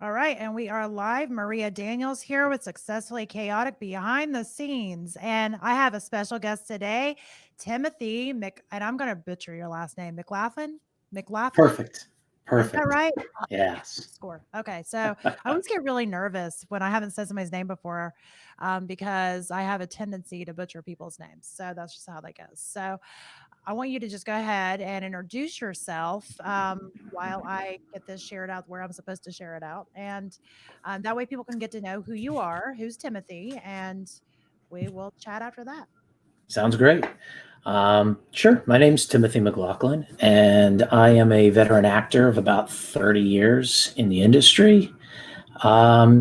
All right, and we are live. Maria Daniels here with Successfully Chaotic Behind the Scenes. And I have a special guest today, Timothy and I'm going to butcher your last name, McLaughlin? McLaughlin? Perfect. Is that Perfect. right? Yes. Score. Okay. So I always get really nervous when I haven't said somebody's name before because I have a tendency to butcher people's names. So that's just how that goes. So I want you to just go ahead and introduce yourself while I get this shared out where I'm supposed to share it out. And that way people can get to know who you are, who's Timothy, and we will chat after that. Sounds great. Sure. My name's Timothy McLaughlin, and I am a veteran actor of about 30 years in the industry.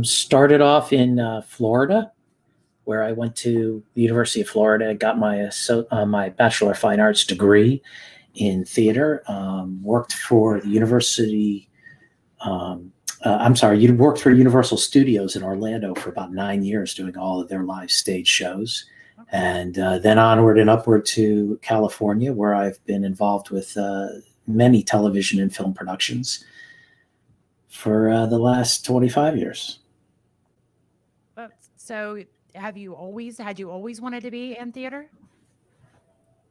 Started off in Florida, where I went to the University of Florida, got my Bachelor of Fine Arts degree in theater, worked for the University. I'm sorry, you worked for Universal Studios in Orlando for about 9 years doing all of their live stage shows. Okay. And then onward and upward to California, where I've been involved with many television and film productions for the last 25 years. So had you always wanted to be in theater?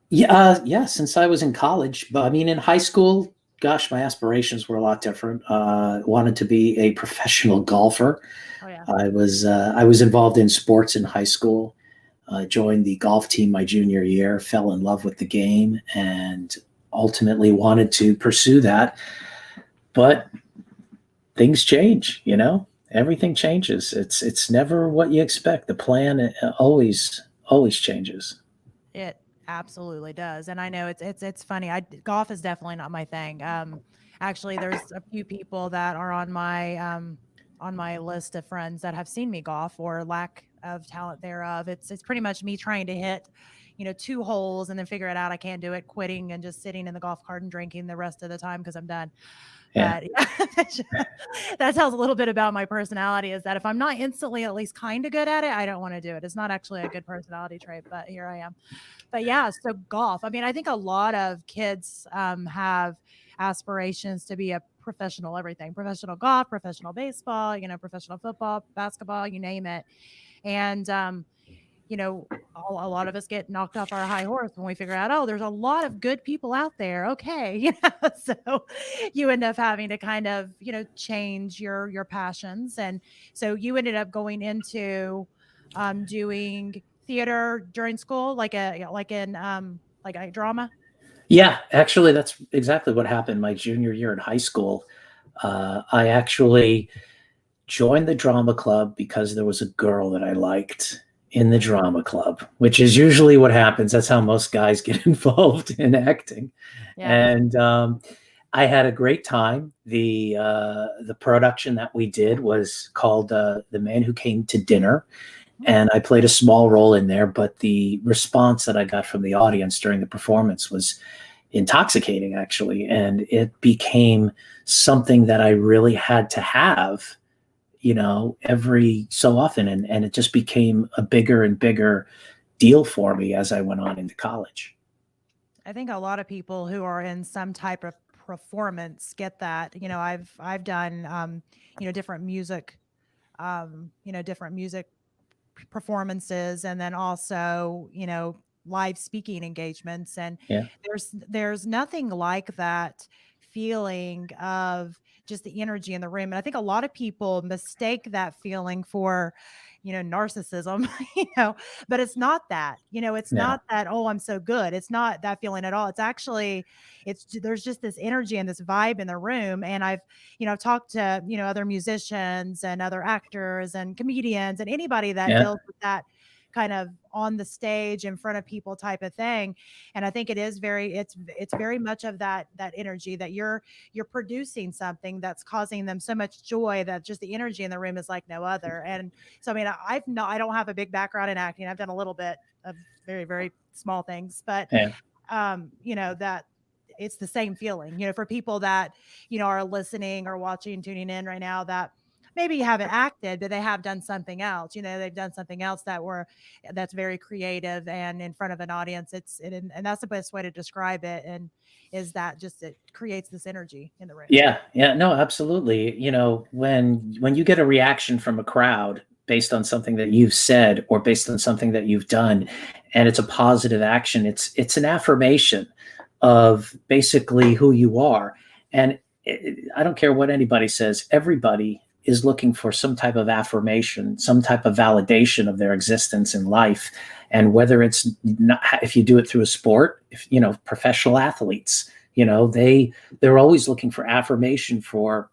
Yeah, since I was in college, but I mean, in high school, gosh, my aspirations were a lot different. Wanted to be a professional golfer. Oh yeah. I was involved in sports in high school. Joined the golf team my junior year. Fell in love with the game, and ultimately wanted to pursue that. But things change, Everything changes. It's never what you expect. The plan always changes. It absolutely does, and I know it's funny. Golf is definitely not my thing. Actually, there's a few people that are on my list of friends that have seen me golf or lack of talent thereof. It's pretty much me trying to hit, 2 holes and then figure it out. I can't do it, quitting and just sitting in the golf cart and drinking the rest of the time because I'm done. Yeah. But yeah, that tells a little bit about my personality is that if I'm not instantly at least kind of good at it, I don't want to do it. It's not actually a good personality trait, but here I am. But yeah, so golf. I mean, I think a lot of kids have aspirations to be a professional everything, professional golf, professional baseball, professional football, basketball, you name it. And you know, a lot of us get knocked off our high horse when we figure out, oh, there's a lot of good people out there. Okay, so you end up having to kind of, change your passions, and so you ended up going into doing theater during school, like in like a drama. Yeah, actually, that's exactly what happened my junior year in high school. I actually joined the drama club because there was a girl that I liked in the Mm, drama club, which is usually what happens. That's how most guys get involved in acting. yeah. And I had a great time. The production that we did was called "The Man Who Came to Dinner," Mm, and I played a small role in there. But the response that I got from the audience during the performance was intoxicating, actually, and it became something that I really had to have, every so often, and it just became a bigger and bigger deal for me as I went on into college. I think a lot of people who are in some type of performance get that. I've done different music, different music performances, and then also, live speaking engagements, and Yeah. there's nothing like that feeling of just the energy in the room. And I think a lot of people mistake that feeling for, narcissism, but it's not that. It's No. not that, oh, I'm so good. It's not that feeling at all. It's actually, there's just this energy and this vibe in the room. And I've talked to, other musicians and other actors and comedians and anybody that Yeah. deals with that kind of on the stage in front of people type of thing. And I think it's very much of that energy that you're producing something that's causing them so much joy that just the energy in the room is like no other. And so I mean, I don't have a big background in acting. I've done a little bit of very, very small things, but Yeah. that it's the same feeling, for people that, are listening or watching, tuning in right now, that maybe haven't acted, but they have done something else. They've done something else that's very creative and in front of an audience. And that's the best way to describe it. And is that just it creates this energy in the room. Yeah, yeah, no, absolutely. When you get a reaction from a crowd based on something that you've said or based on something that you've done, and it's a positive action, it's an affirmation of basically who you are. And I don't care what anybody says, everybody is looking for some type of affirmation, some type of validation of their existence in life. And whether it's not, if you do it through a sport, if professional athletes, they're always looking for affirmation for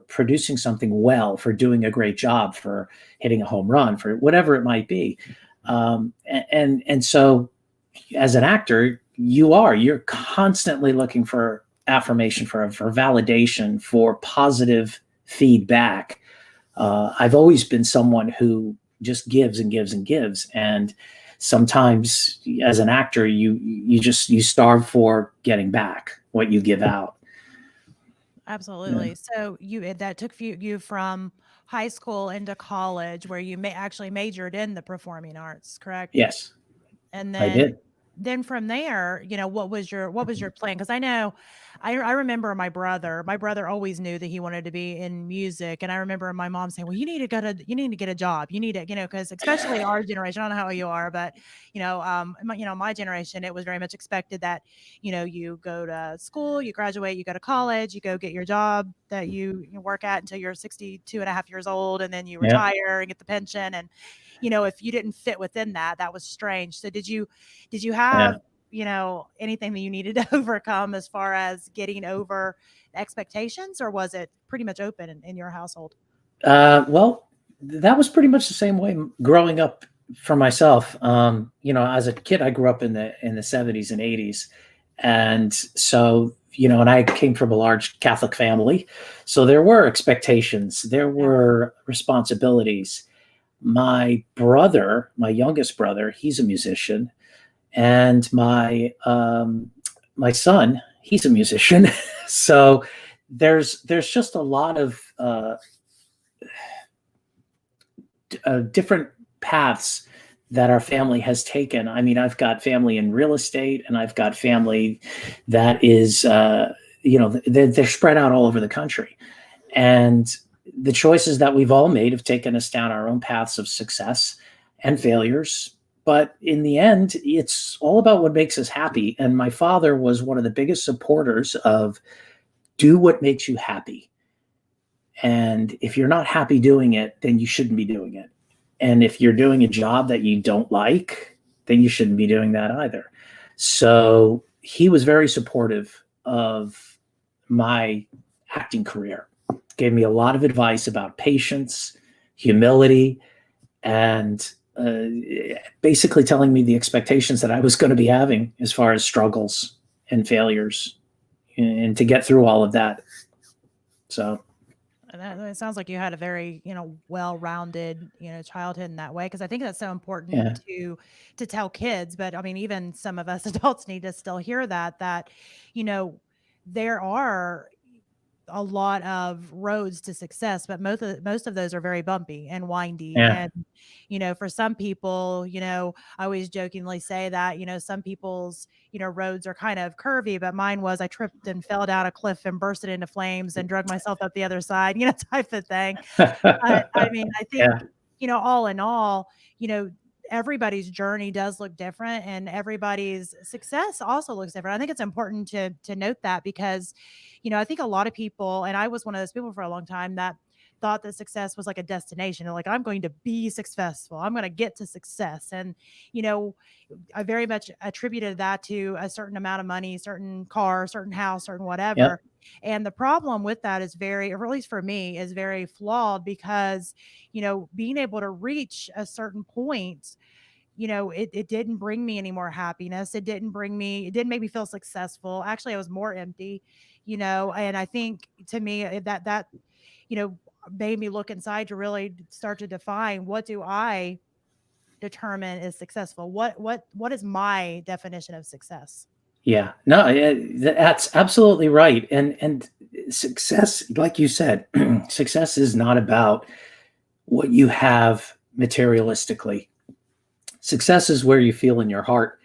producing something well, for doing a great job, for hitting a home run, for whatever it might be. And so as an actor, you're constantly looking for affirmation, for validation, for positive feedback. I've always been someone who just gives and gives and gives. And sometimes as an actor, you starve for getting back what you give out. Absolutely. So that took you from high school into college, where you actually majored in the performing arts, correct? Yes, And I did. then from there, what was your plan? Because I know, I remember my brother always knew that he wanted to be in music. And I remember my mom saying, well, you need to get a job. You need to, because especially our generation, I don't know how you are, but my generation, it was very much expected that, you go to school, you graduate, you go to college, you go get your job that you work at until you're 62 and a half years old, and then you Yeah, retire and get the pension. And, if you didn't fit within that, that was strange. So did you yeah. have, anything that you needed to overcome as far as getting over expectations, or was it pretty much open in your household? Well, that was pretty much the same way growing up for myself. As a kid, I grew up in the 70s and 80s, and so and I came from a large Catholic family, so there were expectations, there Yeah. were responsibilities. My brother, my youngest brother, he's a musician, and my son, he's a musician. So there's just a lot of different paths that our family has taken. I mean, I've got family in real estate, and I've got family that is, they're spread out all over the country. And the choices that we've all made have taken us down our own paths of success and failures. But in the end, it's all about what makes us happy. And my father was one of the biggest supporters of do what makes you happy. And if you're not happy doing it, then you shouldn't be doing it. And if you're doing a job that you don't like, then you shouldn't be doing that either. So he was very supportive of my acting career, gave me a lot of advice about patience, humility, and basically telling me the expectations that I was going to be having as far as struggles and failures, and to get through all of that. So It sounds like you had a very, well-rounded, childhood in that way. Because I think that's so important yeah, to tell kids. But I mean, even some of us adults need to still hear that, you know, there are a lot of roads to success, but most of those are very bumpy and windy. yeah, And, for some people, I always jokingly say that, some people's, roads are kind of curvy, but mine was I tripped and fell down a cliff and bursted into flames and drug myself up the other side, type of thing. But I mean, I think, yeah, all in all, you know, everybody's journey does look different, and everybody's success also looks different. I think it's important to note that, because, I think a lot of people, and I was one of those people for a long time, that thought that success was like a destination. They're like, I'm going to be successful. I'm going to get to success. And, you know, I very much attributed that to a certain amount of money, certain car, certain house, certain yeah, whatever. And the problem with that is very, or at least for me, is very flawed, because, being able to reach a certain point, it didn't bring me any more happiness. It didn't make me feel successful. Actually, I was more empty, and I think to me, that, you know, made me look inside to really start to define, what do I determine is successful? What is my definition of success? yeah. No, that's absolutely right. And success, like you said, success is not about what you have materialistically. Success is where you feel in your heart.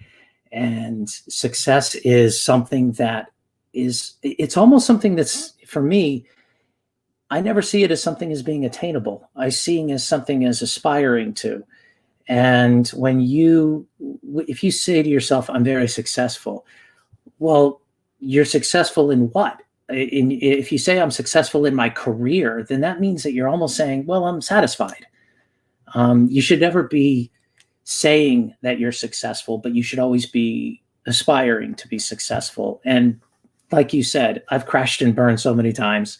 And success is something that it's almost something that's, for me, I never see it as something as being attainable. I see it as something as aspiring to. And if you say to yourself, I'm very successful, well, you're successful in what? If you say I'm successful in my career, then that means that you're almost saying, well, I'm satisfied. You should never be saying that you're successful, but you should always be aspiring to be successful. And like you said, I've crashed and burned so many times,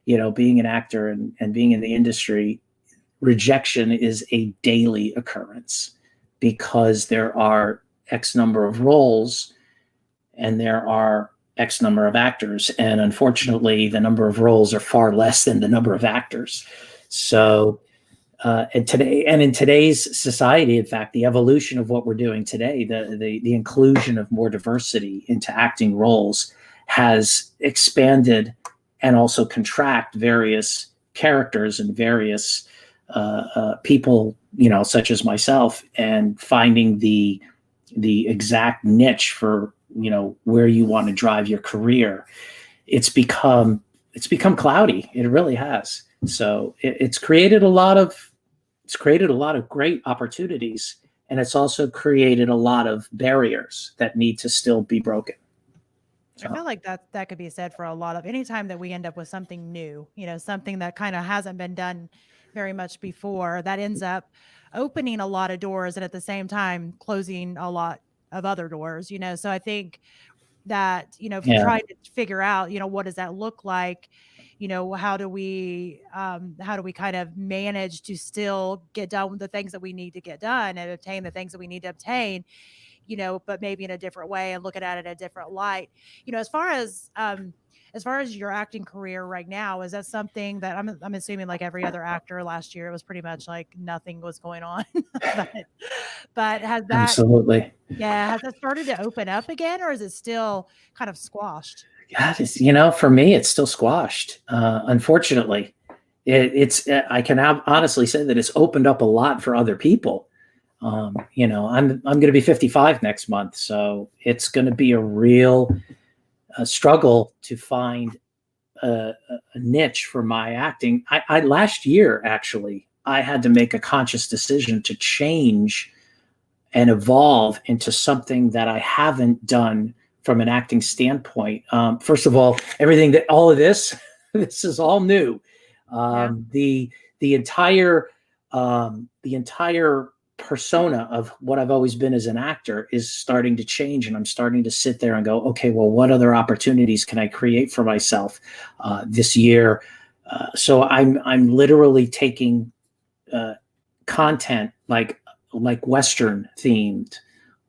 being an actor and being in the industry. Rejection is a daily occurrence because there are X number of roles and there are X number of actors. And unfortunately, the number of roles are far less than the number of actors. So, in today's society, in fact, the evolution of what we're doing today, the inclusion of more diversity into acting roles has expanded and also contract various characters and various people, such as myself, and finding the exact niche for where you want to drive your career. It's become cloudy. It really has. So it's created a lot of great opportunities, and it's also created a lot of barriers that need to still be broken. I feel like that could be said for a lot of anytime that we end up with something new, something that kind of hasn't been done very much before, that ends up opening a lot of doors and at the same time closing a lot of other doors. So I think that, Yeah. trying to figure out, what does that look like? How do we kind of manage to still get done with the things that we need to get done and obtain the things that we need to obtain, but maybe in a different way and looking at it in a different light. As far as your acting career right now, is that something that I'm assuming like every other actor last year, it was pretty much like nothing was going on. but, but Absolutely. has that started to open up again, or is it still kind of squashed? God, for me, it's still squashed. Unfortunately, I can honestly say that it's opened up a lot for other people. I'm going to be 55 next month, so it's going to be a real struggle to find a niche for my acting. I last year, actually, I had to make a conscious decision to change and evolve into something that I haven't done from an acting standpoint. First of all, all of this, this is all new. The entire persona of what I've always been as an actor is starting to change, and I'm starting to sit there and go, okay, well, what other opportunities can I create for myself this year? So I'm literally taking content like Western themed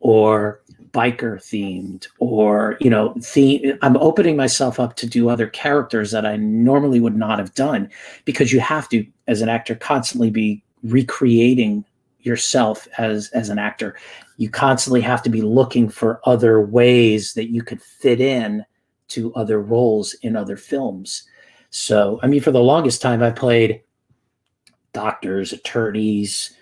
or biker themed or I'm opening myself up to do other characters that I normally would not have done, because you have to, as an actor, constantly be recreating yourself as an actor. You constantly have to be looking for other ways that you could fit in to other roles in other films. So, I mean, for the longest time, I played doctors, attorneys,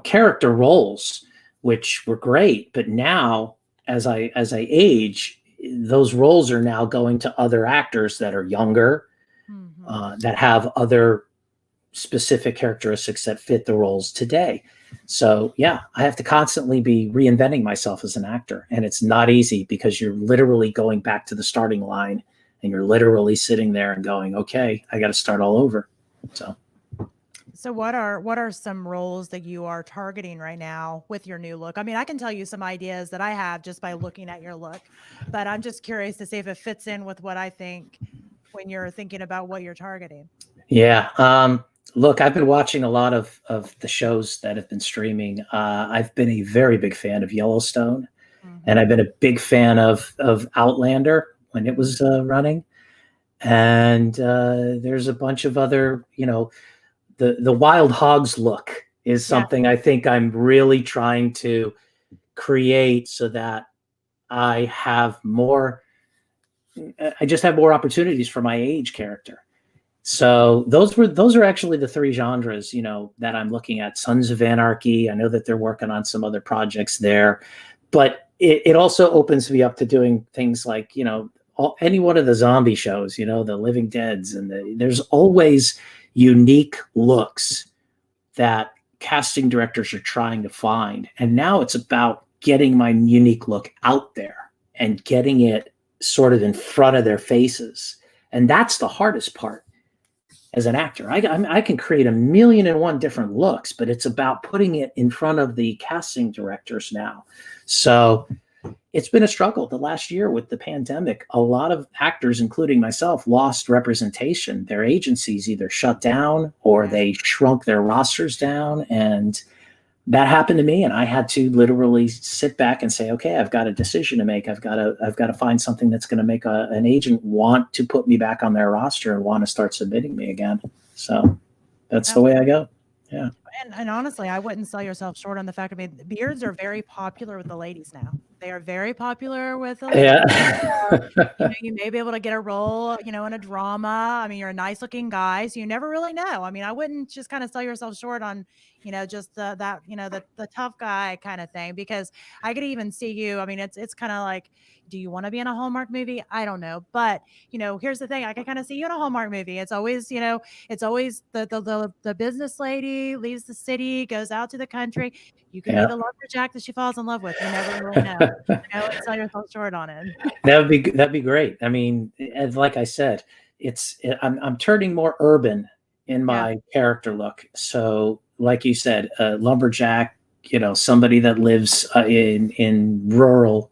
character roles, which were great. But now, as I age, those roles are now going to other actors that are younger, that have other specific characteristics that fit the roles today. So yeah, I have to constantly be reinventing myself as an actor, and it's not easy because you're literally going back to the starting line, and you're literally sitting there and going, okay, I got to start all over. So what are some roles that you are targeting right now with your new look? I mean, I can tell you some ideas that I have just by looking at your look, but I'm just curious to see if it fits in with what I think when you're thinking about what you're targeting. Yeah. Look, I've been watching a lot of the shows that have been streaming. I've been a very big fan of Yellowstone, and I've been a big fan of Outlander when it was running. And there's a bunch of other, the Wild Hogs look is something I think I'm really trying to create so that I have more I just have more opportunities for my age character. So those are actually the three genres, that I'm looking at. Sons of Anarchy. I know that they're working on some other projects there, but it also opens me up to doing things like, any one of the zombie shows, the Living Deads, and there's always unique looks that casting directors are trying to find. And now it's about getting my unique look out there and getting it sort of in front of their faces. And that's the hardest part as an actor. I can create 1,000,001 different looks, but it's about putting it in front of the casting directors now. So it's been a struggle the last year with the pandemic. A lot of actors, including myself, lost representation. Their agencies either shut down or they shrunk their rosters down. And that happened to me. And I had to literally sit back and say, okay, I've got a decision to make. I've got to find something that's going to make an agent want to put me back on their roster and want to start submitting me again. So that's the way I go. Yeah. And honestly, I wouldn't sell yourself short on the fact, beards are very popular with the ladies now. They are very popular with the ladies. Yeah. You may be able to get a role, in a drama. You're a nice looking guy, so you never really know. I wouldn't just kind of sell yourself short on, just the tough guy kind of thing, because I could even see you. It's kind of like, do you want to be in a Hallmark movie? I don't know. But, here's the thing. I can kind of see you in a Hallmark movie. It's always, it's always the business lady leaves the city, goes out to the country. You could be the lumberjack that she falls in love with. You never really know. I wouldn't sell yourself short on it. That'd be great. Like I said, I'm turning more urban in my character look. So, like you said, lumberjack, somebody that lives in rural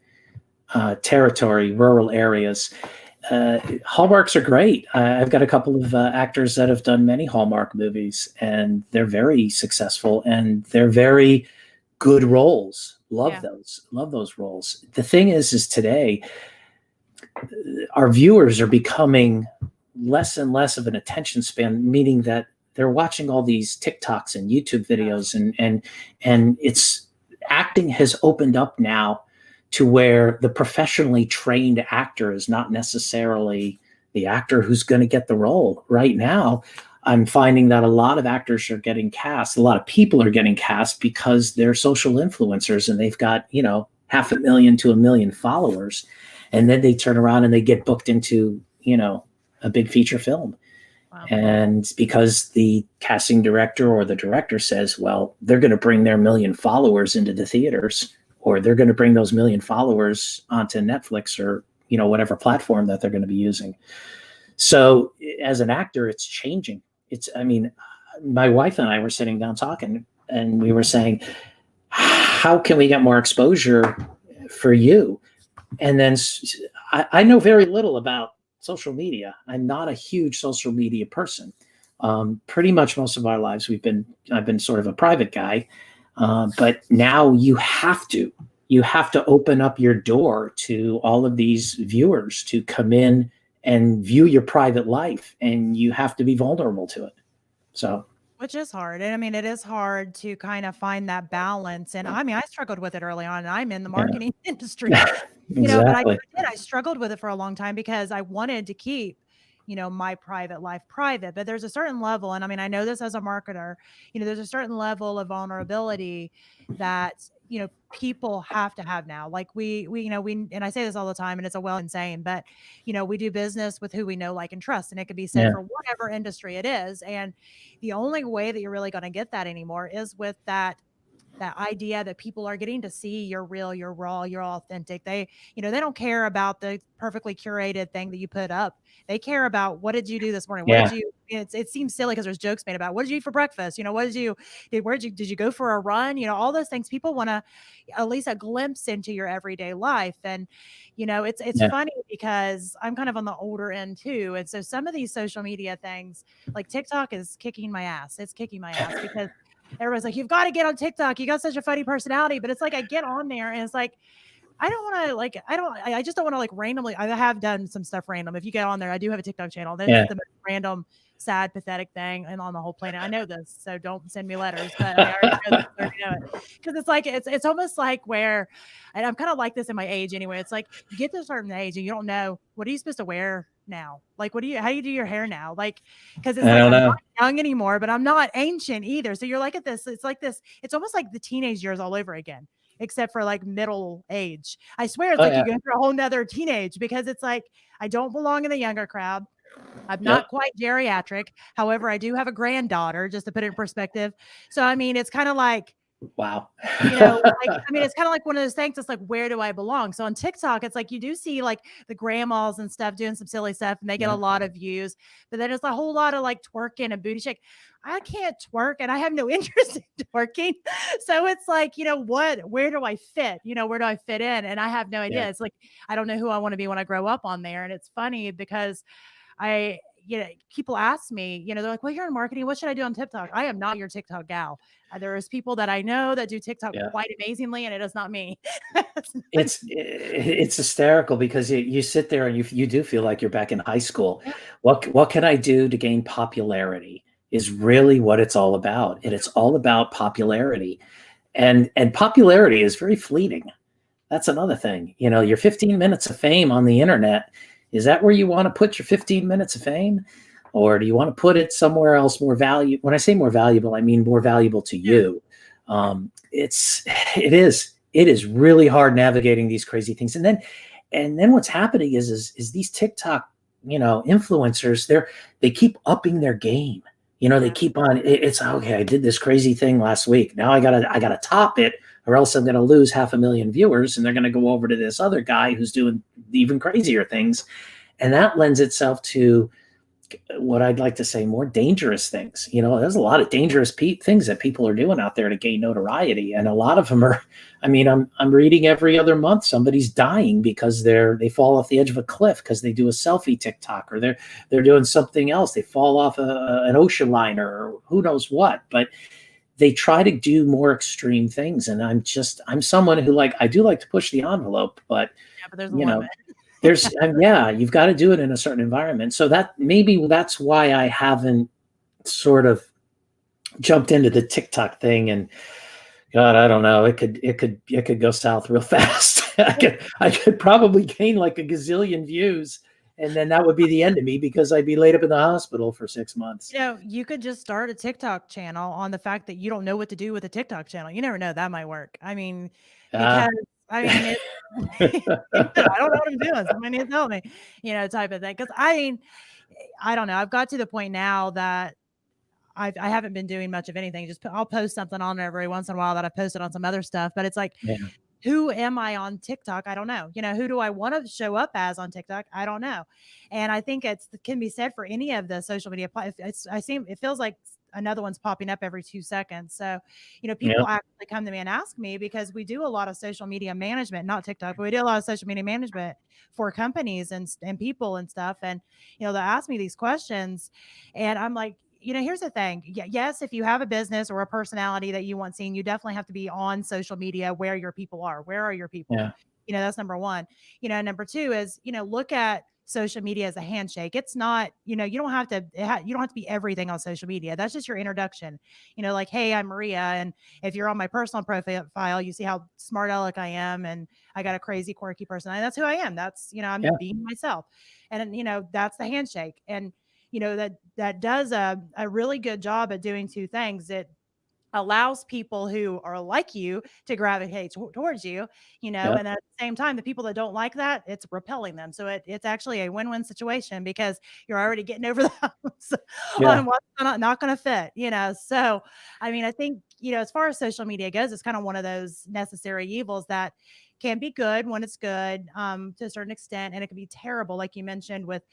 territory, rural areas. Hallmarks are great. I've got a couple of actors that have done many Hallmark movies, and they're very successful, and they're very good roles. Love those roles. The thing is today, our viewers are becoming less and less of an attention span, meaning that they're watching all these TikToks and YouTube videos, and it's acting has opened up now to where the professionally trained actor is not necessarily the actor who's going to get the role. Right now, I'm finding that a lot of actors are getting cast. A lot of people are getting cast because they're social influencers and they've got, 500,000 to 1,000,000 followers. And then they turn around and they get booked into, a big feature film. Wow. And because the casting director or the director says, well, they're going to bring their 1,000,000 followers into the theaters, or they're going to bring those 1,000,000 followers onto Netflix or, whatever platform that they're going to be using. So as an actor, it's changing. My wife and I were sitting down talking, and we were saying, how can we get more exposure for you? And then I know very little about social media. I'm not a huge social media person. Pretty much most of our lives, I've been sort of a private guy. But now you have to open up your door to all of these viewers to come in and view your private life, and you have to be vulnerable to it. So, which is hard. And it is hard to kind of find that balance. And I struggled with it early on, and I'm in the marketing industry, exactly. But I struggled with it for a long time because I wanted to keep, my private life private. But there's a certain level, and I know this as a marketer, there's a certain level of vulnerability that, people have to have now. Like we, and I say this all the time, and it's a well saying, but, we do business with who we know, like, and trust. And it could be said for whatever industry it is. And the only way that you're really going to get that anymore is with that idea that people are getting to see you're real, you're raw, you're authentic. They don't care about the perfectly curated thing that you put up. They care about, what did you do this morning? What did you, it seems silly because there's jokes made about, what did you eat for breakfast? Did you go for a run? All those things. People want to at least a glimpse into your everyday life. And, it's funny because I'm kind of on the older end too. And so some of these social media things, like TikTok, is kicking my ass. It's kicking my ass because everyone's like, you've got to get on TikTok. You got such a funny personality. But it's like, I get on there and it's like, I don't want to like, I just don't want to like randomly. I have done some stuff random. If you get on there, I do have a TikTok channel. That's Yeah. the most random, sad, pathetic thing and on the whole planet. I know this, so don't send me letters, but I already know this. I already know it. Because it's like, it's almost like where, and I'm kind of like this in my age anyway. It's like you get to a certain age and you don't know, what are you supposed to wear now? Like, how do you do your hair now? Like, because it's I like, don't I'm know. not young anymore, but I'm not ancient either. So you're like at this, it's like this, it's almost like the teenage years all over again, except for like middle age. I swear it's Oh like you yeah. go through a whole nother teenage because it's like I don't belong in the younger crowd. I'm not Yep. quite geriatric. However, I do have a granddaughter, just to put it in perspective. So I mean, it's kind of like, Wow. like, I mean, it's kind of like one of those things. It's like, where do I belong? So on TikTok, it's like you do see like the grandmas and stuff doing some silly stuff and they get a Yeah. lot of views, but then it's a whole lot of like twerking and booty shake. I can't twerk and I have no interest in twerking. So it's like, where do I fit? Where do I fit in? And I have no Yeah. idea. It's like, I don't know who I want to be when I grow up on there. And it's funny because I, people ask me, they're like, well, you're in marketing. What should I do on TikTok? I am not your TikTok gal. There is people that I know that do TikTok Yeah. quite amazingly, and it is not me. It's hysterical because you sit there and you do feel like you're back in high school. Yeah. What can I do to gain popularity is really what it's all about. And it's all about popularity. And popularity is very fleeting. That's another thing. Your 15 minutes of fame on the internet, is that where you want to put your 15 minutes of fame? Or do you want to put it somewhere else more valuable? When I say more valuable, I mean more valuable to you. It is really hard navigating these crazy things. And then what's happening is these TikTok, influencers, they keep upping their game. They keep on, it's okay. I did this crazy thing last week. Now I gotta top it, or else I'm going to lose 500,000 viewers. And they're going to go over to this other guy who's doing even crazier things. And that lends itself to what I'd like to say more dangerous things. There's a lot of dangerous things that people are doing out there to gain notoriety. And a lot of them are, I'm reading every other month, somebody's dying because they fall off the edge of a cliff because they do a selfie TikTok, or they're doing something else. They fall off an ocean liner or who knows what, but they try to do more extreme things. And I'm someone who I do like to push the envelope, but there's a limit. You've got to do it in a certain environment. So that's why I haven't sort of jumped into the TikTok thing. And God, I don't know, it could go south real fast. I could probably gain like a gazillion views, and then that would be the end of me because I'd be laid up in the hospital for 6 months. You could just start a TikTok channel on the fact that you don't know what to do with a TikTok channel. You never know, that might work. I mean, because I don't know what I'm doing. Somebody needs to help me, type of thing. Because I don't know. I've got to the point now that I haven't been doing much of anything. I'll post something on there every once in a while that I posted on some other stuff. But it's like, who am I on TikTok? I don't know. Who do I want to show up as on TikTok? I don't know. And I think it can be said for any of the social media. It feels like another one's popping up every 2 seconds. So, people actually come to me and ask me, because we do a lot of social media management, not TikTok, but we do a lot of social media management for companies and people and stuff. And, they'll ask me these questions, and I'm like, here's the thing. Yes, if you have a business or a personality that you want seen, you definitely have to be on social media where your people are. Where are your people? Yeah. That's number one. Number two is, look at social media as a handshake. It's not, you don't have to be everything on social media. That's just your introduction. Like, hey, I'm Maria. And if you're on my personal profile, you see how smart aleck I am. And I got a crazy, quirky personality. That's who I am. That's, I'm being myself. And, that's the handshake. And, that does a really good job at doing two things. It allows people who are like you to gravitate towards you, and at the same time, the people that don't like that, it's repelling them. So it's actually a win-win situation because you're already getting over the humps on what's not going to fit, So, I think, as far as social media goes, it's kind of one of those necessary evils that can be good when it's good, to a certain extent. And it can be terrible, like you mentioned, with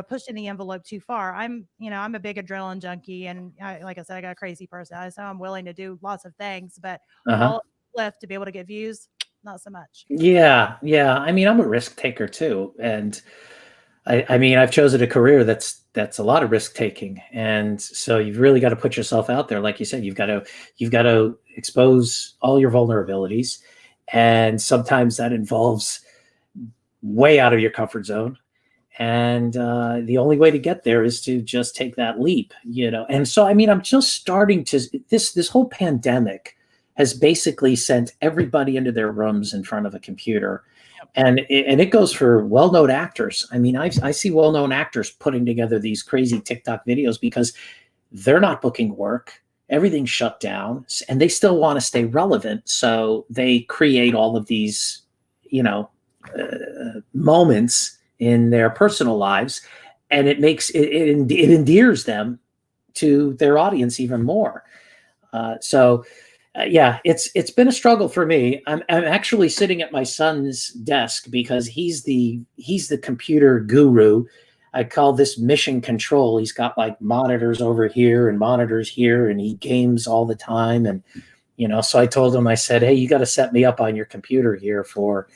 pushing the envelope too far. I'm a big adrenaline junkie, and like I said, I got a crazy personality, so I'm willing to do lots of things, but all left to be able to get views, not so much. Yeah. I'm a risk taker too, and I've chosen a career that's a lot of risk taking, and so you've really got to put yourself out there. Like you said, you've got to expose all your vulnerabilities, And sometimes that involves way out of your comfort zone. And the only way to get there is to just take that leap, And so, I mean, I'm just starting to, this whole pandemic has basically sent everybody into their rooms in front of a computer. And it goes for well-known actors. I mean, I see well-known actors putting together these crazy TikTok videos because they're not booking work. Everything's shut down, and they still want to stay relevant. So they create all of these, moments in their personal lives, and it makes it endears them to their audience even more. Yeah, it's been a struggle for me. I'm actually sitting at my son's desk because he's the computer guru. I call this mission control. He's got like monitors over here and monitors here, and he games all the time. And so I told him, I said, "Hey, you got to set me up on your computer here for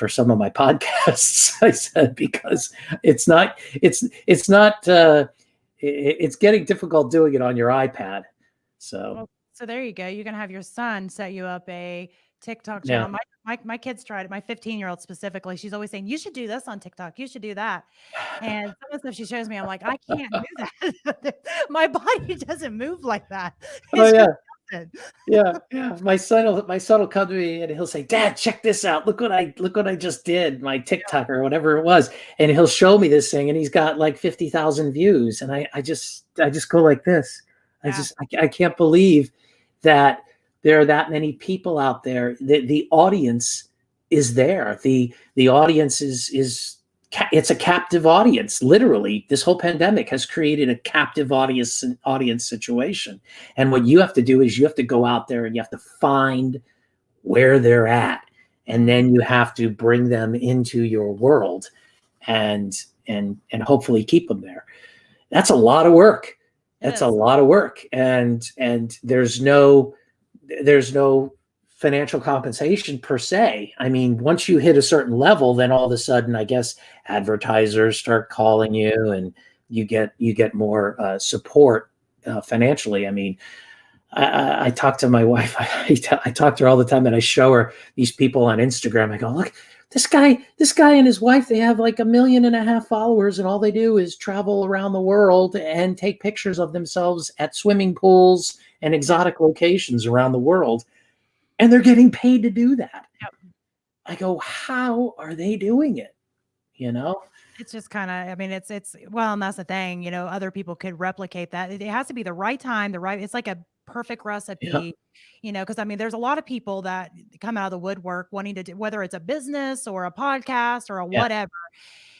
some of my podcasts." I said, because it's getting difficult doing it on your iPad. So there you go. You can have your son set you up a TikTok yeah. channel. My kids tried it. My 15-year-old specifically, she's always saying, "You should do this on TikTok. You should do that." And some of the stuff she shows me, I'm like, I can't do that. My body doesn't move like that. Oh yeah. Yeah. My son will come to me and he'll say, "Dad, check this out. Look what I just did, my TikTok or whatever it was." And he'll show me this thing, and he's got like 50,000 views. And I just go like this. I can't believe that there are that many people out there. The audience is there. The audience is it's a captive audience. Literally, this whole pandemic has created a captive audience situation. And what you have to do is you have to go out there and you have to find where they're at, and then you have to bring them into your world, and hopefully keep them there. That's a lot of work. That's a lot of work, and there's no financial compensation per se. I mean, once you hit a certain level, then all of a sudden, I guess advertisers start calling you, and you get more support financially. I mean, I talk to my wife. I talk to her all the time, and I show her these people on Instagram. I go, "Look, this guy and his wife, they have like 1.5 million followers, and all they do is travel around the world and take pictures of themselves at swimming pools and exotic locations around the world. And they're getting paid to do that." Yep. I go, "How are they doing it?" It's just kind of, I mean, it's well, and that's the thing, other people could replicate that. It has to be the right time, it's like a perfect recipe, because I mean, there's a lot of people that come out of the woodwork wanting to do, whether it's a business or a podcast or a whatever.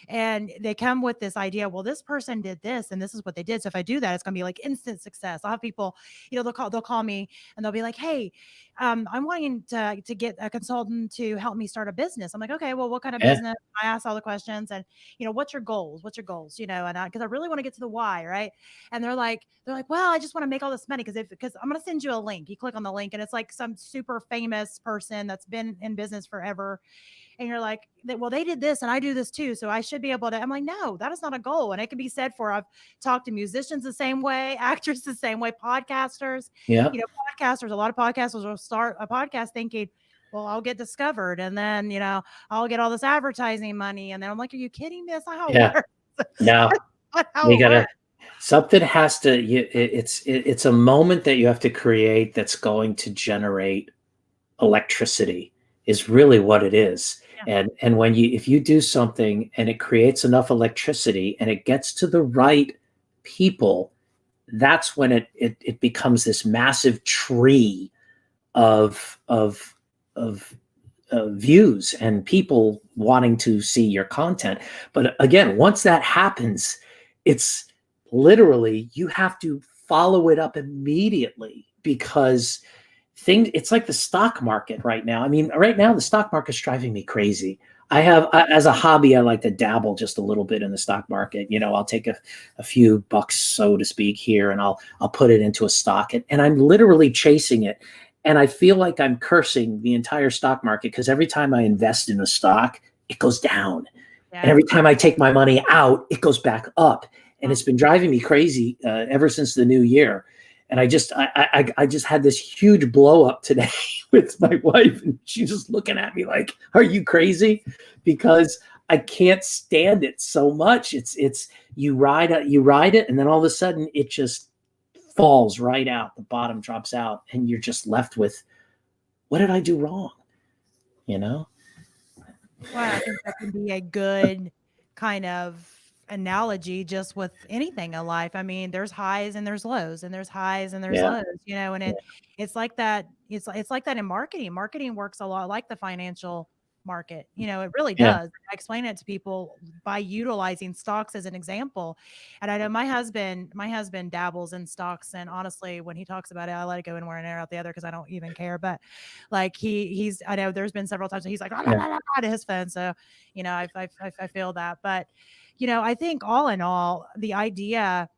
And they come with this idea, well, this person did this and this is what they did. So if I do that, it's going to be like instant success. I'll have people, they'll call me and they'll be like, "Hey, I'm wanting to get a consultant to help me start a business." I'm like, "Okay, well, what kind of business?" I ask all the questions, and what's your goals? And because I really want to get to the why, right? And they're like, "Well, I just want to make all this money because I'm going to send you a link." You click on the link and it's like some super famous person that's been in business forever. And you're like, "Well, they did this and I do this too, so I should be able to." I'm like, "No, that is not a goal." And it can be said for, I've talked to musicians the same way, actors the same way, podcasters. Podcasters, a lot of podcasters will start a podcast thinking, "Well, I'll get discovered and then, I'll get all this advertising money." And then I'm like, "Are you kidding me? That's not how it works." No. You gotta, something has to, it's a moment that you have to create that's going to generate electricity, is really what it is. And when if you do something and it creates enough electricity and it gets to the right people, that's when it becomes this massive tree of views and people wanting to see your content. But again, once that happens, it's literally, you have to follow it up immediately, because it's like the stock market right now. I mean, right now the stock market's driving me crazy. As a hobby, I like to dabble just a little bit in the stock market. I'll take a few bucks, so to speak, here, and I'll put it into a stock, and I'm literally chasing it. And I feel like I'm cursing the entire stock market, because every time I invest in a stock, it goes down. And every time I take my money out, it goes back up. And it's been driving me crazy ever since the new year. And I just had this huge blow up today with my wife, and she's just looking at me like, "Are you crazy?" Because I can't stand it so much. It's you ride it, and then all of a sudden it just falls right out. The bottom drops out, and you're just left with, what did I do wrong? You know? Well, I think that can be a good kind of analogy just with anything in life. I mean, there's highs and there's lows, and there's highs and there's Yeah. lows, and it's like that. It's like that in marketing. Marketing works a lot like the financial market. It really Yeah. does. I explain it to people by utilizing stocks as an example. And I know my husband dabbles in stocks, and honestly, when he talks about it, I let it go in one ear out the other because I don't even care. But like he's I know there's been several times that he's like, "Ah, la, Yeah. la, la," to his phone. So, I feel that. But, I think all in all, the idea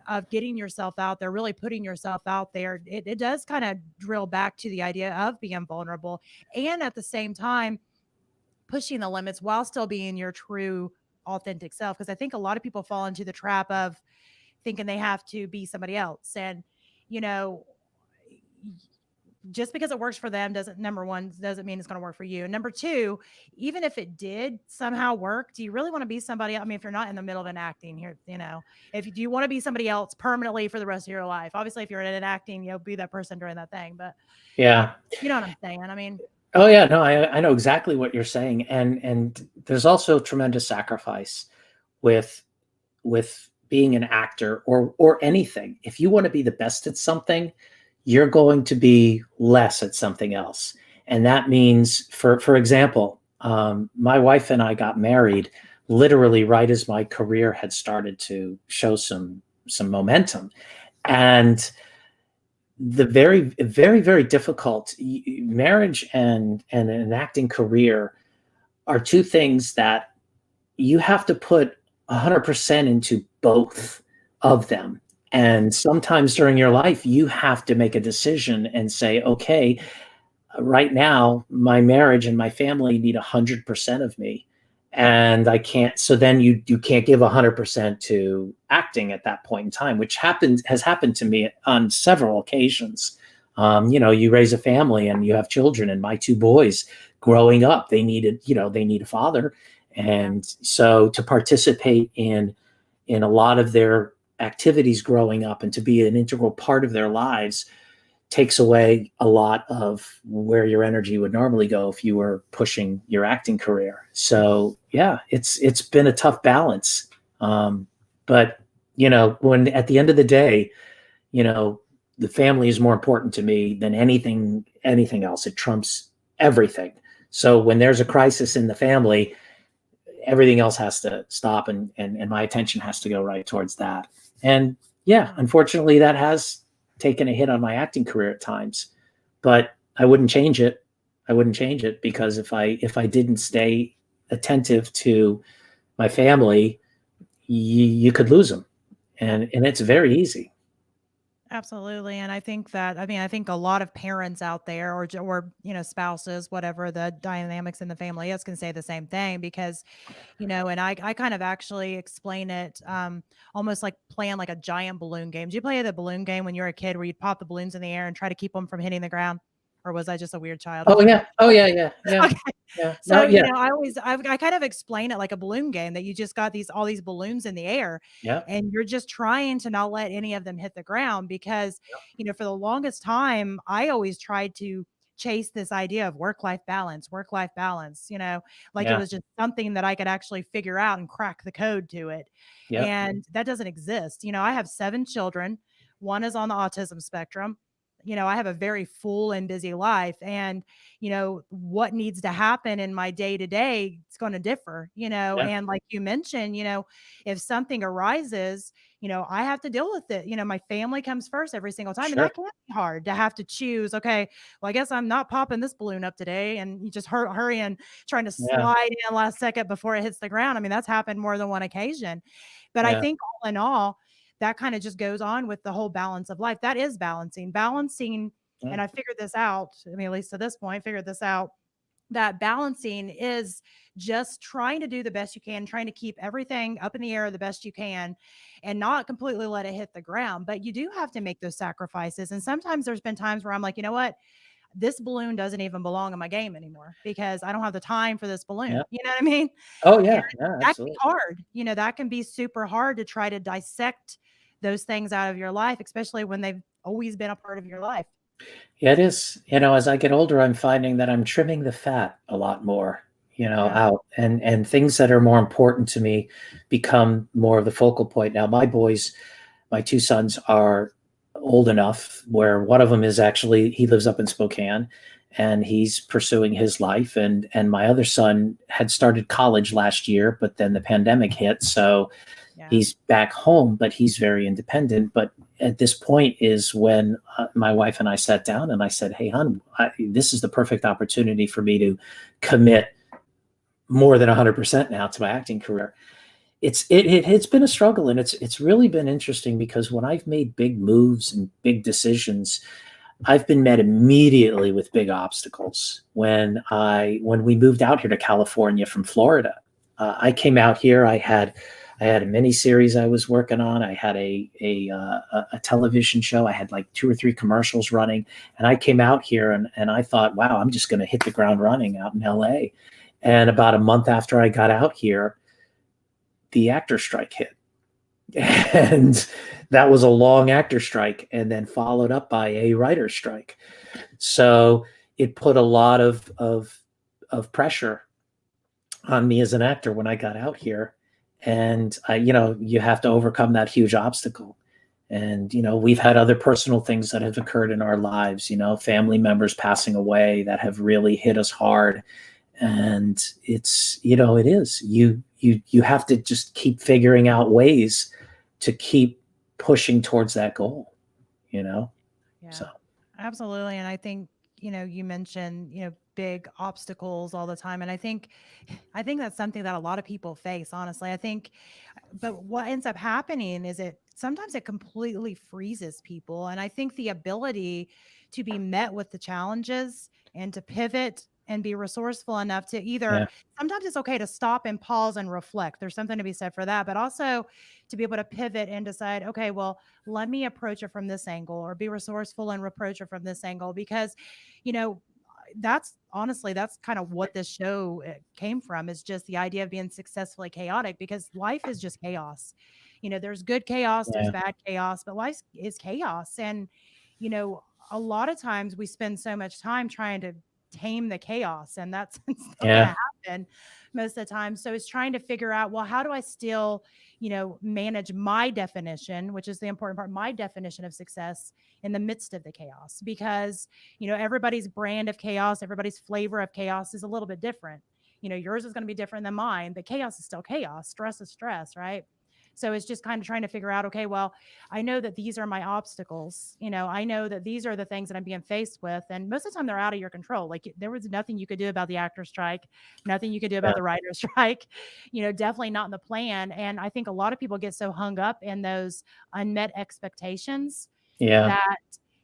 of getting yourself out there, really putting yourself out there, it does kind of drill back to the idea of being vulnerable, and at the same time, pushing the limits while still being your true authentic self. Because I think a lot of people fall into the trap of thinking they have to be somebody else. And, you know, just because it works for them doesn't number one doesn't mean it's going to work for you. And number two, even if it did somehow work, do you really want to be somebody? I mean, if you're not in the middle of an acting here, if you do you want to be somebody else permanently for the rest of your life? Obviously, if you're in an acting, you'll be that person during that thing. But Yeah. you know what I'm saying? I mean, Oh yeah, no, I know exactly what you're saying. And there's also tremendous sacrifice with being an actor or anything. If you want to be the best at something, you're going to be less at something else. And that means, for example, my wife and I got married literally right as my career had started to show some momentum. And the very difficult marriage and an acting career are two things that you have to put 100% into both of them. And sometimes during your life, you have to make a decision and say, okay, right now, my marriage and my family need 100% of me. And I can't, so then you can't give 100% to acting at that point in time, which has happened to me on several occasions. You raise a family and you have children, and my two boys growing up, they need a father. yeah, And so to participate in a lot of their activities growing up and to be an integral part of their lives takes away a lot of where your energy would normally go if you were pushing your acting career. So yeah, it's been a tough balance. But when at the end of the day, you know, the family is more important to me than anything else. It trumps everything. So when there's a crisis in the family, everything else has to stop, and my attention has to go right towards that. And yeah, yeah. unfortunately that has taken a hit on my acting career at times, but I wouldn't change it. I wouldn't change it, because if I didn't stay attentive to my family, you could lose them, and it's very easy. Absolutely, and I think a lot of parents out there or, spouses, whatever the dynamics in the family is, can say the same thing because, and I kind of actually explain it, almost like playing like a giant balloon game. Did you play the balloon game when you were a kid where you'd pop the balloons in the air and try to keep them from hitting the ground? Or was I just a weird child? Oh yeah, oh yeah, yeah, yeah, Okay. yeah. So, No, yeah, I kind of explain it like a balloon game that you just got all these balloons in the air yeah, and you're just trying to not let any of them hit the ground because, for the longest time, I always tried to chase this idea of work life balance, like it yeah, was just something that I could actually figure out and crack the code to it. yeah, And that doesn't exist. I have 7 children. One is on the autism spectrum. I have a very full and busy life. And what needs to happen in my day to day, it's going to differ, yeah. and like you mentioned, if something arises, I have to deal with it. My family comes first every single time. And Sure. that can be hard to have to choose. Okay, well, I guess I'm not popping this balloon up today. And you just hurry and trying to Yeah, slide in last second before it hits the ground. I mean, that's happened more than one occasion. But I yeah, think all in all, that kind of just goes on with the whole balance of life. That is balancing. Balancing, yeah, and I figured this out. I mean, at least to this point, figured this out. that balancing is just trying to do the best you can, trying to keep everything up in the air the best you can and not completely let it hit the ground. But you do have to make those sacrifices. And sometimes there's been times where I'm like, you know what? This balloon doesn't even belong in my game anymore because I don't have the time for this balloon. Yeah. You know what I mean? Oh And yeah. Yeah. that can be Absolutely. hard. That can be super hard to try to dissect those things out of your life, especially when they've always been a part of your life. Yeah, it is. As I get older, I'm finding that I'm trimming the fat a lot more, Yeah. out, and things that are more important to me become more of the focal point. Now, my two sons are old enough where one of them is actually, he lives up in Spokane and he's pursuing his life. And my other son had started college last year, but then the pandemic hit. So Yeah. he's back home, but he's very independent. But at this point is when my wife and I sat down and I said, "Hey, hon, this is the perfect opportunity for me to commit more than 100% now to my acting career." It's been a struggle, and it's really been interesting because when I've made big moves and big decisions, I've been met immediately with big obstacles. When we moved out here to California from Florida, I came out here. I had a mini series I was working on. I had a television show. I had like 2 or 3 commercials running, and I came out here and I thought, wow, I'm just going to hit the ground running out in LA. And about a month after I got out here, the actor strike hit. And that was a long actor strike, and then followed up by a writer strike. So it put a lot of pressure on me as an actor when I got out here. And you have to overcome that huge obstacle. And we've had other personal things that have occurred in our lives, family members passing away that have really hit us hard. And it is, you have to just keep figuring out ways to keep pushing towards that goal, Yeah, so absolutely. And I think, you mentioned, big obstacles all the time. And I think that's something that a lot of people face, honestly. But what ends up happening is sometimes it completely freezes people. And I think the ability to be met with the challenges and to pivot and be resourceful enough to either, yeah, sometimes it's okay to stop and pause and reflect. There's something to be said for that, but also to be able to pivot and decide, okay, well, let me approach it from this angle, or be resourceful and approach it from this angle. Because, you know, that's kind of what this show came from, is just the idea of being successfully chaotic, because life is just chaos. There's good chaos, there's yeah, bad chaos, but life is chaos. And, you know, a lot of times we spend so much time trying to tame the chaos, and that's it's not going yeah, to happen most of the time. So it's trying to figure out, well, how do I still, manage my definition, which is the important part, my definition of success in the midst of the chaos. Because, everybody's brand of chaos, everybody's flavor of chaos is a little bit different. Yours is going to be different than mine, but chaos is still chaos. Stress is stress, right? So it's just kind of trying to figure out, okay, well, I know that these are my obstacles. I know that these are the things that I'm being faced with. And most of the time they're out of your control. Like, there was nothing you could do about the actor strike, nothing you could do yeah, about the writer strike, definitely not in the plan. And I think a lot of people get so hung up in those unmet expectations yeah, that,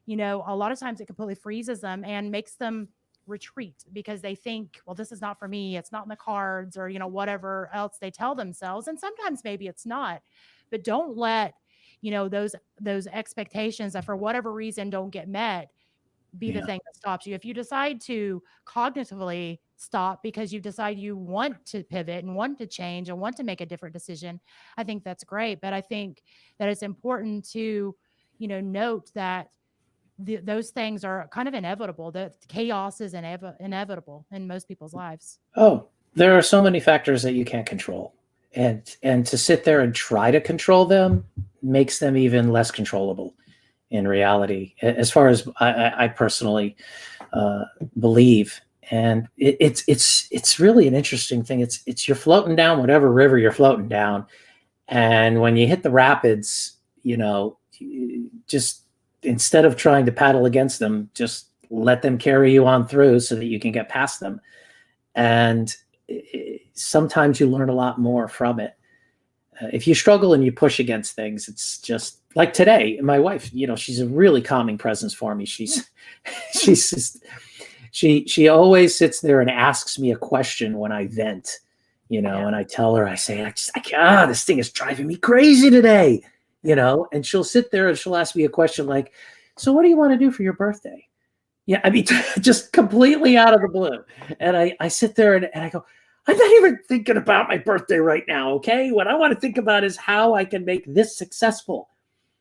a lot of times it completely freezes them and makes them retreat, because they think, well, this is not for me, it's not in the cards, or whatever else they tell themselves. And sometimes maybe it's not. But don't let those expectations that for whatever reason don't get met be the yeah. thing that stops you. If you decide to cognitively stop because you decide you want to pivot and want to change and want to make a different decision, I think that's great. But I think that it's important to note that those things are kind of inevitable. That chaos is inevitable in most people's lives. Oh, there are so many factors that you can't control, and to sit there and try to control them makes them even less controllable in reality, as far as I personally uh, believe. And it's really an interesting thing. It's you're floating down whatever river you're floating down, and when you hit the rapids, just instead of trying to paddle against them, just let them carry you on through so that you can get past them. And sometimes you learn a lot more from it. If you struggle and you push against things, it's just like today. My wife, she's a really calming presence for me. She's just, she always sits there and asks me a question when I vent, Yeah. and I tell her, I say, I can't, this thing is driving me crazy today, and she'll sit there and she'll ask me a question like, so what do you want to do for your birthday? Yeah, I mean, just completely out of the blue. And I sit there and I go, I'm not even thinking about my birthday right now, okay? What I want to think about is how I can make this successful.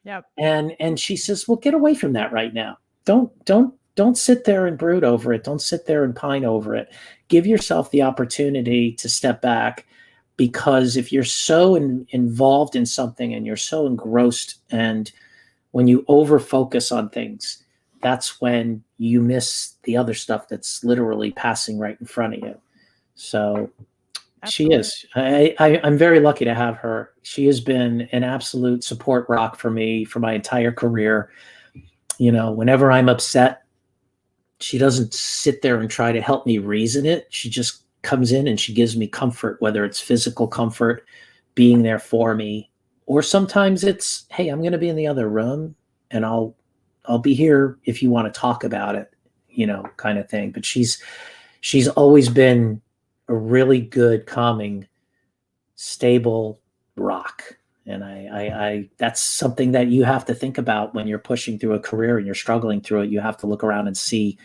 Yep. And she says, well, get away from that right now. Don't sit there and brood over it. Don't sit there and pine over it. Give yourself the opportunity to step back, because if you're so involved in something and you're so engrossed, and when you over focus on things, that's when you miss the other stuff that's literally passing right in front of you. So she Absolutely. is. I'm very lucky to have her. She has been an absolute support rock for me for my entire career. Whenever I'm upset, she doesn't sit there and try to help me reason it. She just comes in and she gives me comfort, whether it's physical comfort, being there for me, or sometimes it's, hey, I'm going to be in the other room and I'll be here if you want to talk about it, kind of thing. But she's always been a really good, calming, stable rock. And I that's something that you have to think about when you're pushing through a career and you're struggling through it. You have to look around and see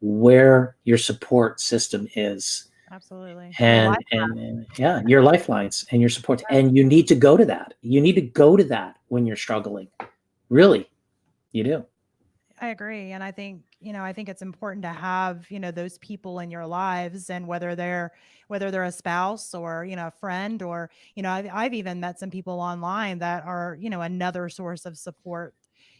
where your support system is, Absolutely. Your life. and yeah, your lifelines and your support. And you need to go to that. You need to go to that when you're struggling. Really, you do. I agree. And I think it's important to have, those people in your lives, and whether they're a spouse or, a friend, or, I've even met some people online that are, another source of support,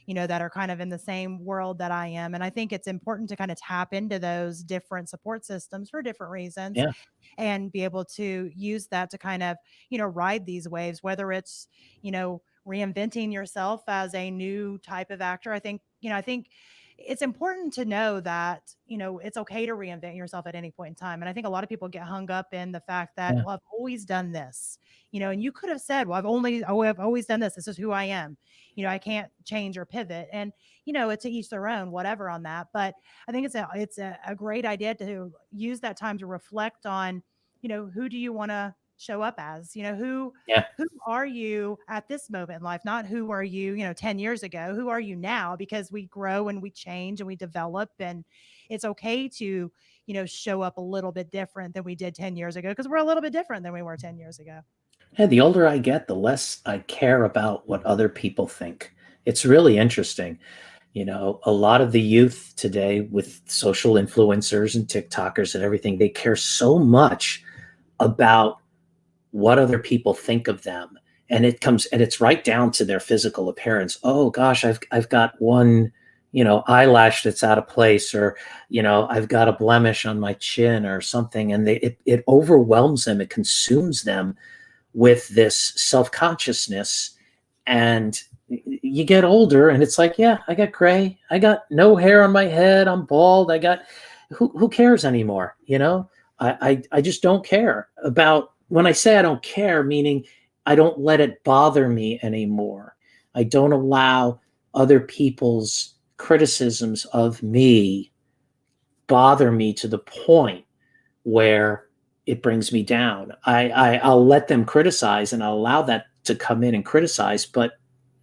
that are kind of in the same world that I am. And I think it's important to kind of tap into those different support systems for different reasons, Yeah, and be able to use that to kind of, ride these waves, whether it's, reinventing yourself as a new type of actor. I think it's important to know that, it's okay to reinvent yourself at any point in time. And I think a lot of people get hung up in the fact that, yeah, well, I've always done this, and you could have said, well, I've always done this. This is who I am. I can't change or pivot. And, it's to each their own, whatever on that. But I think it's a great idea to use that time to reflect on, who do you want to show up as? yeah. Who are you at this moment in life? Not who are you, 10 years ago? Who are you now? Because we grow and we change and we develop, and it's okay to, show up a little bit different than we did 10 years ago, because we're a little bit different than we were 10 years ago. Yeah, the older I get, the less I care about what other people think. It's really interesting. A lot of the youth today with social influencers and TikTokers and everything, they care so much about what other people think of them. And it's right down to their physical appearance. Oh gosh, I've got one, eyelash that's out of place, or, I've got a blemish on my chin or something. And it overwhelms them. It consumes them with this self-consciousness. And you get older and it's like, yeah, I got gray, I got no hair on my head, I'm bald, I got, who cares anymore? I just don't care about, when I say I don't care, meaning I don't let it bother me anymore. I don't allow other people's criticisms of me bother me to the point where it brings me down. I'll let them criticize and I'll allow that to come in and criticize, but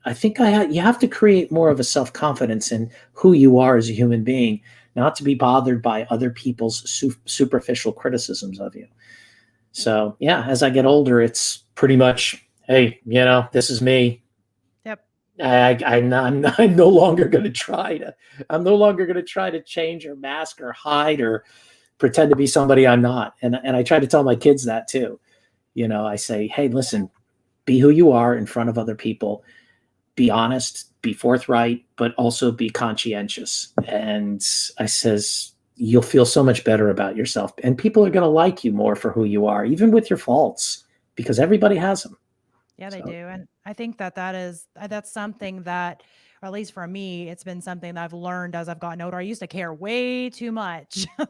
I think you have to create more of a self confidence in who you are as a human being, not to be bothered by other people's superficial criticisms of you. So yeah, as I get older, it's pretty much, hey, this is me. Yep. I'm no longer going to try to. I'm no longer going to try to change or mask or hide or pretend to be somebody I'm not. And I try to tell my kids that too. I say, hey, listen, be who you are in front of other people. Be honest, be forthright, but also be conscientious. And I says, you'll feel so much better about yourself. And people are going to like you more for who you are, even with your faults, because everybody has them. Yeah, they So, do. And I think that's something that, or at least for me, it's been something that I've learned as I've gotten older. I used to care way too much yeah,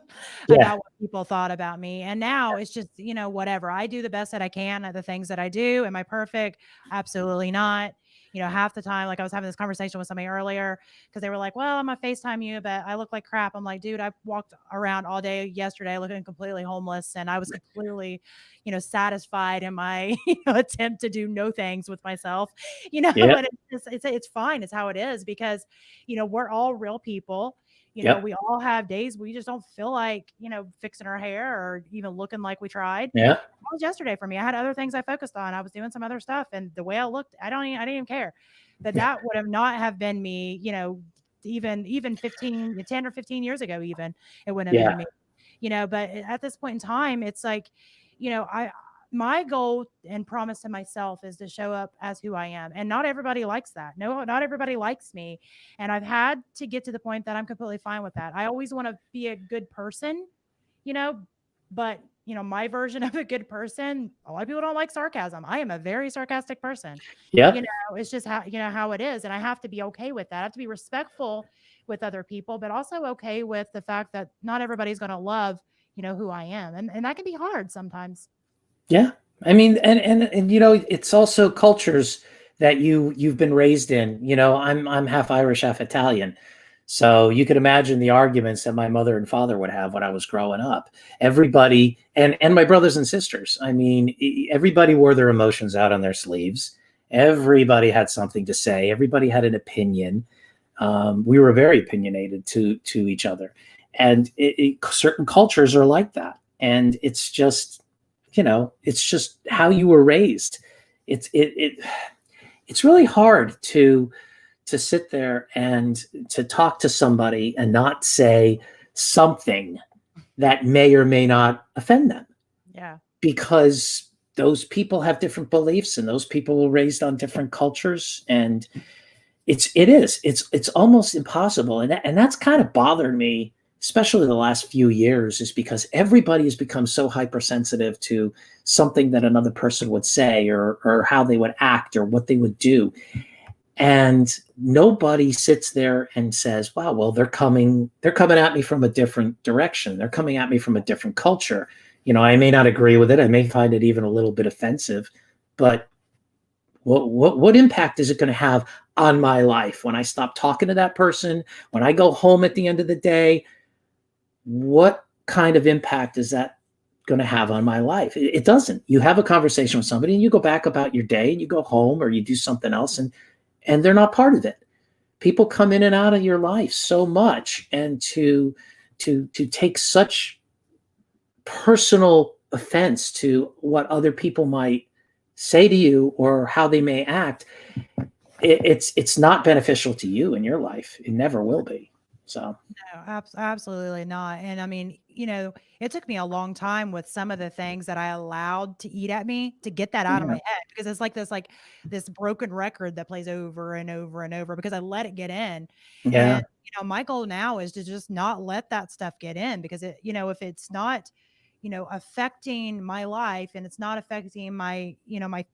about what people thought about me. And now it's just, whatever. I do the best that I can at the things that I do. Am I perfect? Absolutely not. half the time, like I was having this conversation with somebody earlier because they were like, well, I'm going to FaceTime you, but I look like crap. I'm like, dude, I walked around all day yesterday looking completely homeless and I was completely, satisfied in my attempt to do no things with myself, Yeah. and it's fine. It's how it is because, we're all real people. Yep. We all have days we just don't feel like, fixing our hair or even looking like we tried. Yeah. That was yesterday for me. I had other things I focused on. I was doing some other stuff and the way I looked, I didn't even care. But Yeah. that would have not have been me, even 15, 10 or 15 years ago, even it wouldn't have Yeah. been me. But at this point in time, it's like, I my goal and promise to myself is to show up as who I am. And not everybody likes that. No, not everybody likes me. And I've had to get to the point that I'm completely fine with that. I always want to be a good person, you know, but my version of a good person, a lot of people don't like sarcasm. I am a very sarcastic person. Yep. It's just how it is. And I have to be okay with that. I have to be respectful with other people, but also okay with the fact that not everybody's going to love, who I am. And that can be hard sometimes. Yeah. I mean, and it's also cultures that you've been raised in. I'm half Irish, half Italian. So you could imagine the arguments that my mother and father would have when I was growing up. Everybody and my brothers and sisters. I mean, everybody wore their emotions out on their sleeves. Everybody had something to say. Everybody had an opinion. We were very opinionated to each other, and certain cultures are like that. And it's just how you were raised. It's really hard to sit there and to talk to somebody and not say something that may or may not offend them, Yeah. because those people have different beliefs and those people were raised on different cultures. And it's almost impossible. And that's kind of bothered me, especially the last few years, is because everybody has become so hypersensitive to something that another person would say, or how they would act, or what they would do. And nobody sits there and says, wow, well, they're coming at me from a different direction. They're coming at me from a different culture. I may not agree with it. I may find it even a little bit offensive, but what impact is it going to have on my life when I stop talking to that person, when I go home at the end of the day? What kind of impact is that going to have on my life? It doesn't. You have a conversation with somebody and you go back about your day and you go home or you do something else, and they're not part of it. People come in and out of your life so much, and to take such personal offense to what other people might say to you or how they may act, it's not beneficial to you in your life. It never will be. So No, absolutely not. And I mean, it took me a long time with some of the things that I allowed to eat at me to get that out of my yeah, head because it's like this broken record that plays over and over and over because I let it get in. yeah, And my goal now is to just not let that stuff get in because if it's not, affecting my life and it's not affecting my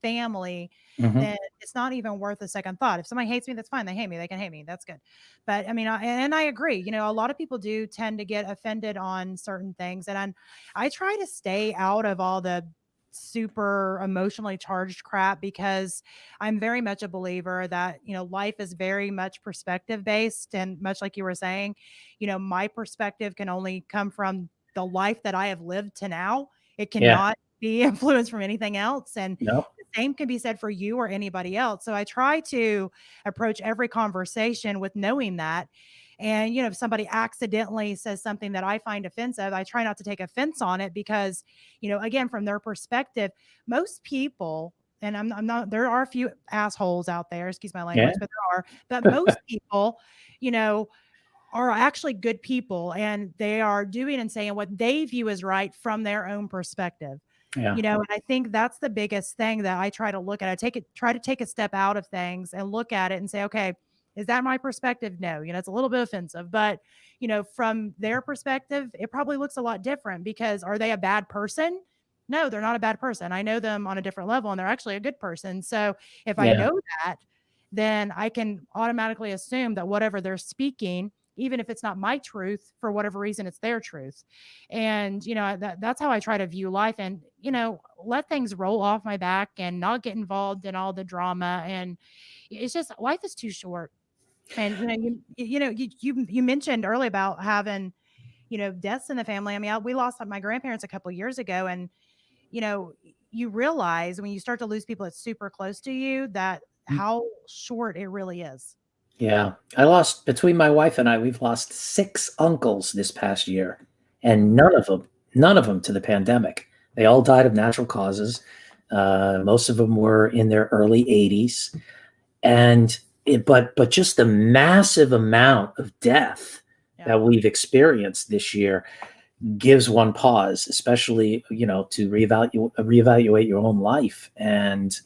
family, hmm, then it's not even worth a second thought. If somebody hates me, that's fine. They hate me. They can hate me. That's good. But I mean, and I agree. A lot of people do tend to get offended on certain things, and I try to stay out of all the super emotionally charged crap because I'm very much a believer that life is very much perspective based, and much like you were saying, my perspective can only come from the life that I have lived to now. It yeah, cannot be influenced from anything else, and no, the same can be said for you or anybody else. So I try to approach every conversation with knowing that. And, if somebody accidentally says something that I find offensive, I try not to take offense on it because, again, from their perspective, most people, and I'm not, there are a few assholes out there, excuse my yeah, language, but most people, you know, are actually good people and they are doing and saying what they view as right from their own perspective. yeah, And I think that's the biggest thing that I try to look at. Try to take a step out of things and look at it and say, okay, is that my perspective? No, it's a little bit offensive, but from their perspective, it probably looks a lot different because are they a bad person? No, they're not a bad person. I know them on a different level and they're actually a good person. So if I yeah, know that, then I can automatically assume that whatever they're speaking, even if it's not my truth, for whatever reason, it's their truth. And, that's how I try to view life, and, let things roll off my back and not get involved in all the drama. And it's just, life is too short. And, you mentioned earlier about having, deaths in the family. I mean, we lost my grandparents a couple years ago, and, you know, you realize when you start to lose people that's super close to you, that how short it really is. Yeah. Between my wife and I, we've lost 6 uncles this past year, and none of them to the pandemic. They all died of natural causes. Most of them were in their early 80s. But just the massive amount of death that we've experienced this year gives one pause, especially, to reevaluate your own life. And,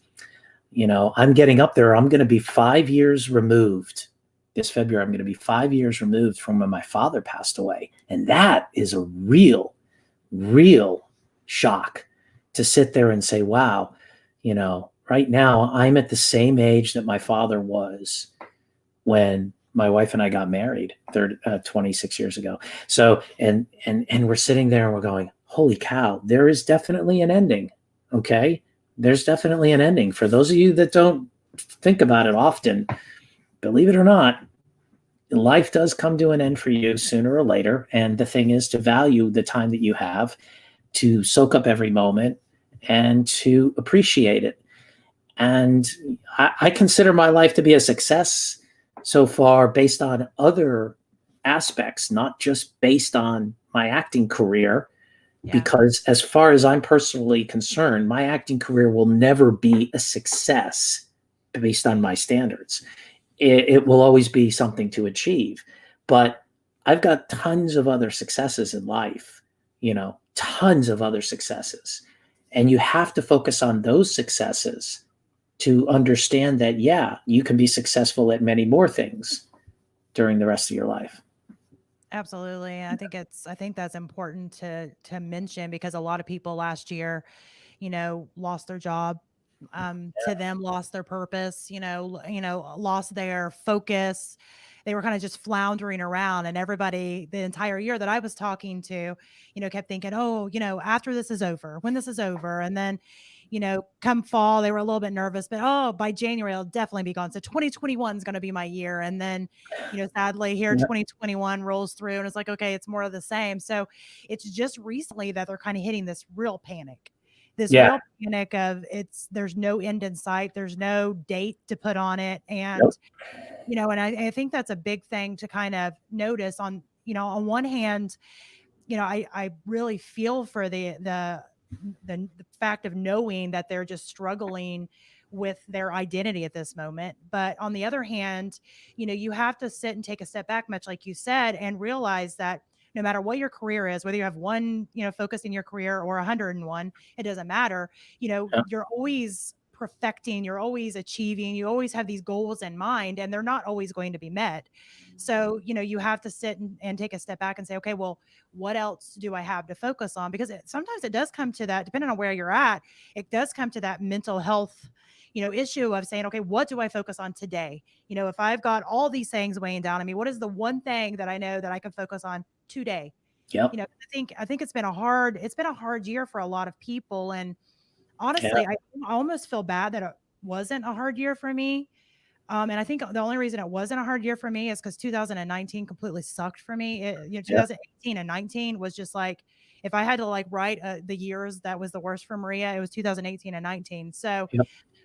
I'm getting up there. I'm going to be 5 years removed this February. I'm going to be 5 years removed from when my father passed away. And that is a real, real shock to sit there and say, wow, right now I'm at the same age that my father was when my wife and I got married 26 years ago. So, and we're sitting there and we're going, holy cow, there is definitely an ending. Okay. There's definitely an ending. For those of you that don't think about it often, believe it or not, life does come to an end for you sooner or later. And the thing is to value the time that you have, to soak up every moment, and to appreciate it. And I consider my life to be a success so far based on other aspects, not just based on my acting career. Yeah. Because as far as I'm personally concerned, my acting career will never be a success based on my standards. It will always be something to achieve. But I've got tons of other successes in life, tons of other successes. And you have to focus on those successes to understand that, yeah, you can be successful at many more things during the rest of your life. Absolutely. I think that's important to mention, because a lot of people last year, lost their job, to them, lost their purpose, lost their focus. They were kind of just floundering around, and everybody the entire year that I was talking to, kept thinking, oh, after this is over, when this is over. And then, come fall, they were a little bit nervous, but oh, by January, I'll definitely be gone. So 2021 is going to be my year. And then, sadly here, 2021 rolls through, and it's like, okay, it's more of the same. So it's just recently that they're kind of hitting this real panic. Real panic of there's no end in sight. There's no date to put on it. And, and I think that's a big thing to kind of notice on one hand, I really feel for the fact of knowing that they're just struggling with their identity at this moment. But on the other hand, you have to sit and take a step back, much like you said, and realize that no matter what your career is, whether you have one, focus in your career or 101, it doesn't matter. You're always perfecting, you're always achieving, you always have these goals in mind, and they're not always going to be met. So, you have to sit and take a step back and say, okay, well, what else do I have to focus on? Because sometimes it does come to that, depending on where you're at, it does come to that mental health, issue of saying, okay, what do I focus on today? If I've got all these things weighing down on me, what is the one thing that I know that I can focus on today? Yeah. I think it's been a hard year for a lot of people. And honestly, I almost feel bad that it wasn't a hard year for me. And I think the only reason it wasn't a hard year for me is because 2019 completely sucked for me. 2018 and 19 was just like, if I had to write the years that was the worst for Maria, it was 2018 and 19. So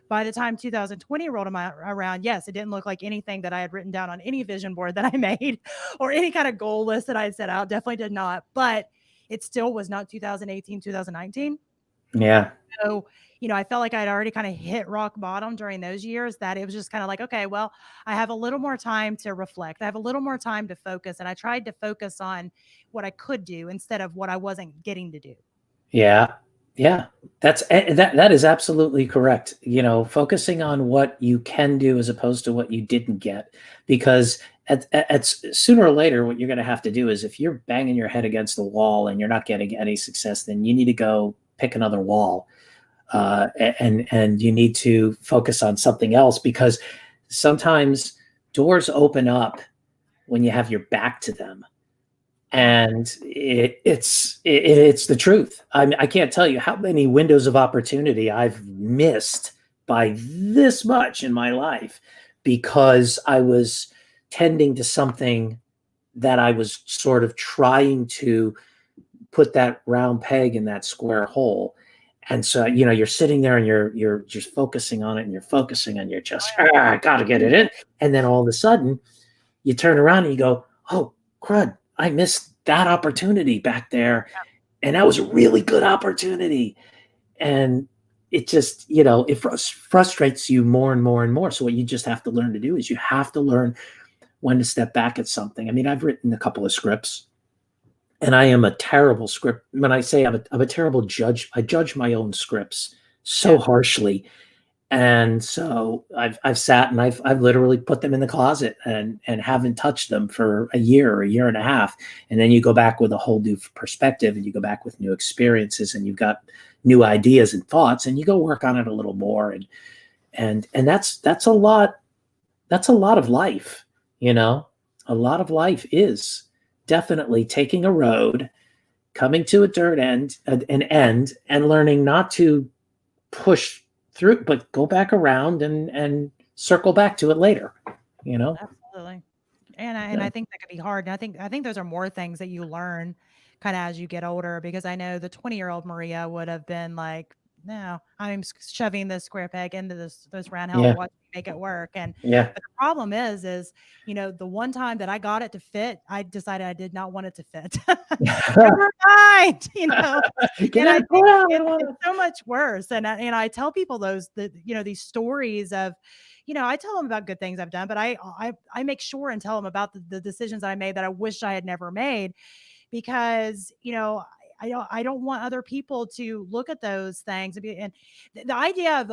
by the time 2020 rolled around, yes, it didn't look like anything that I had written down on any vision board that I made or any kind of goal list that I had set out. Definitely did not. But it still was not 2018, 2019. Yeah. So, I felt like I'd already kind of hit rock bottom during those years, that it was just kind of like, okay, well, I have a little more time to reflect. I have a little more time to focus. And I tried to focus on what I could do instead of what I wasn't getting to do. Yeah. Yeah. That is absolutely correct. Focusing on what you can do as opposed to what you didn't get, because at sooner or later, what you're going to have to do is, if you're banging your head against the wall and you're not getting any success, then you need to go pick another wall. And you need to focus on something else, because sometimes doors open up when you have your back to them. And it's the truth. I mean, I can't tell you how many windows of opportunity I've missed by this much in my life because I was tending to something that I was sort of trying to put that round peg in that square hole. And so, you're sitting there and you're just focusing on it and you're focusing and you're just, I got to get it in. And then all of a sudden you turn around and you go, oh, crud, I missed that opportunity back there. And that was a really good opportunity. And it just, it frustrates you more and more and more. So what you just have to learn to do is you have to learn when to step back at something. I mean, I've written a couple of scripts and I am a terrible script. When I say I'm a terrible judge, I judge my own scripts so harshly. And so I've sat and I've literally put them in the closet and haven't touched them for a year or a year and a half. And then you go back with a whole new perspective and you go back with new experiences and you've got new ideas and thoughts and you go work on it a little more. And that's a lot. That's a lot of life, a lot of life is definitely taking a road, coming to an end and learning not to push through, but go back around and circle back to it later, Absolutely. And I think that could be hard. And I think those are more things that you learn kind of as you get older, because I know the 20-year-old Maria would have been like, no, I'm shoving this square peg into this round hole Yeah. and watch me make it work. Yeah. But the problem is, the one time that I got it to fit, I decided I did not want it to fit. Never mind, and I think it's so much worse. And I tell people these stories of, I tell them about good things I've done, but I make sure and tell them about the decisions I made that I wish I had never made, because, I don't want other people to look at those things and the idea of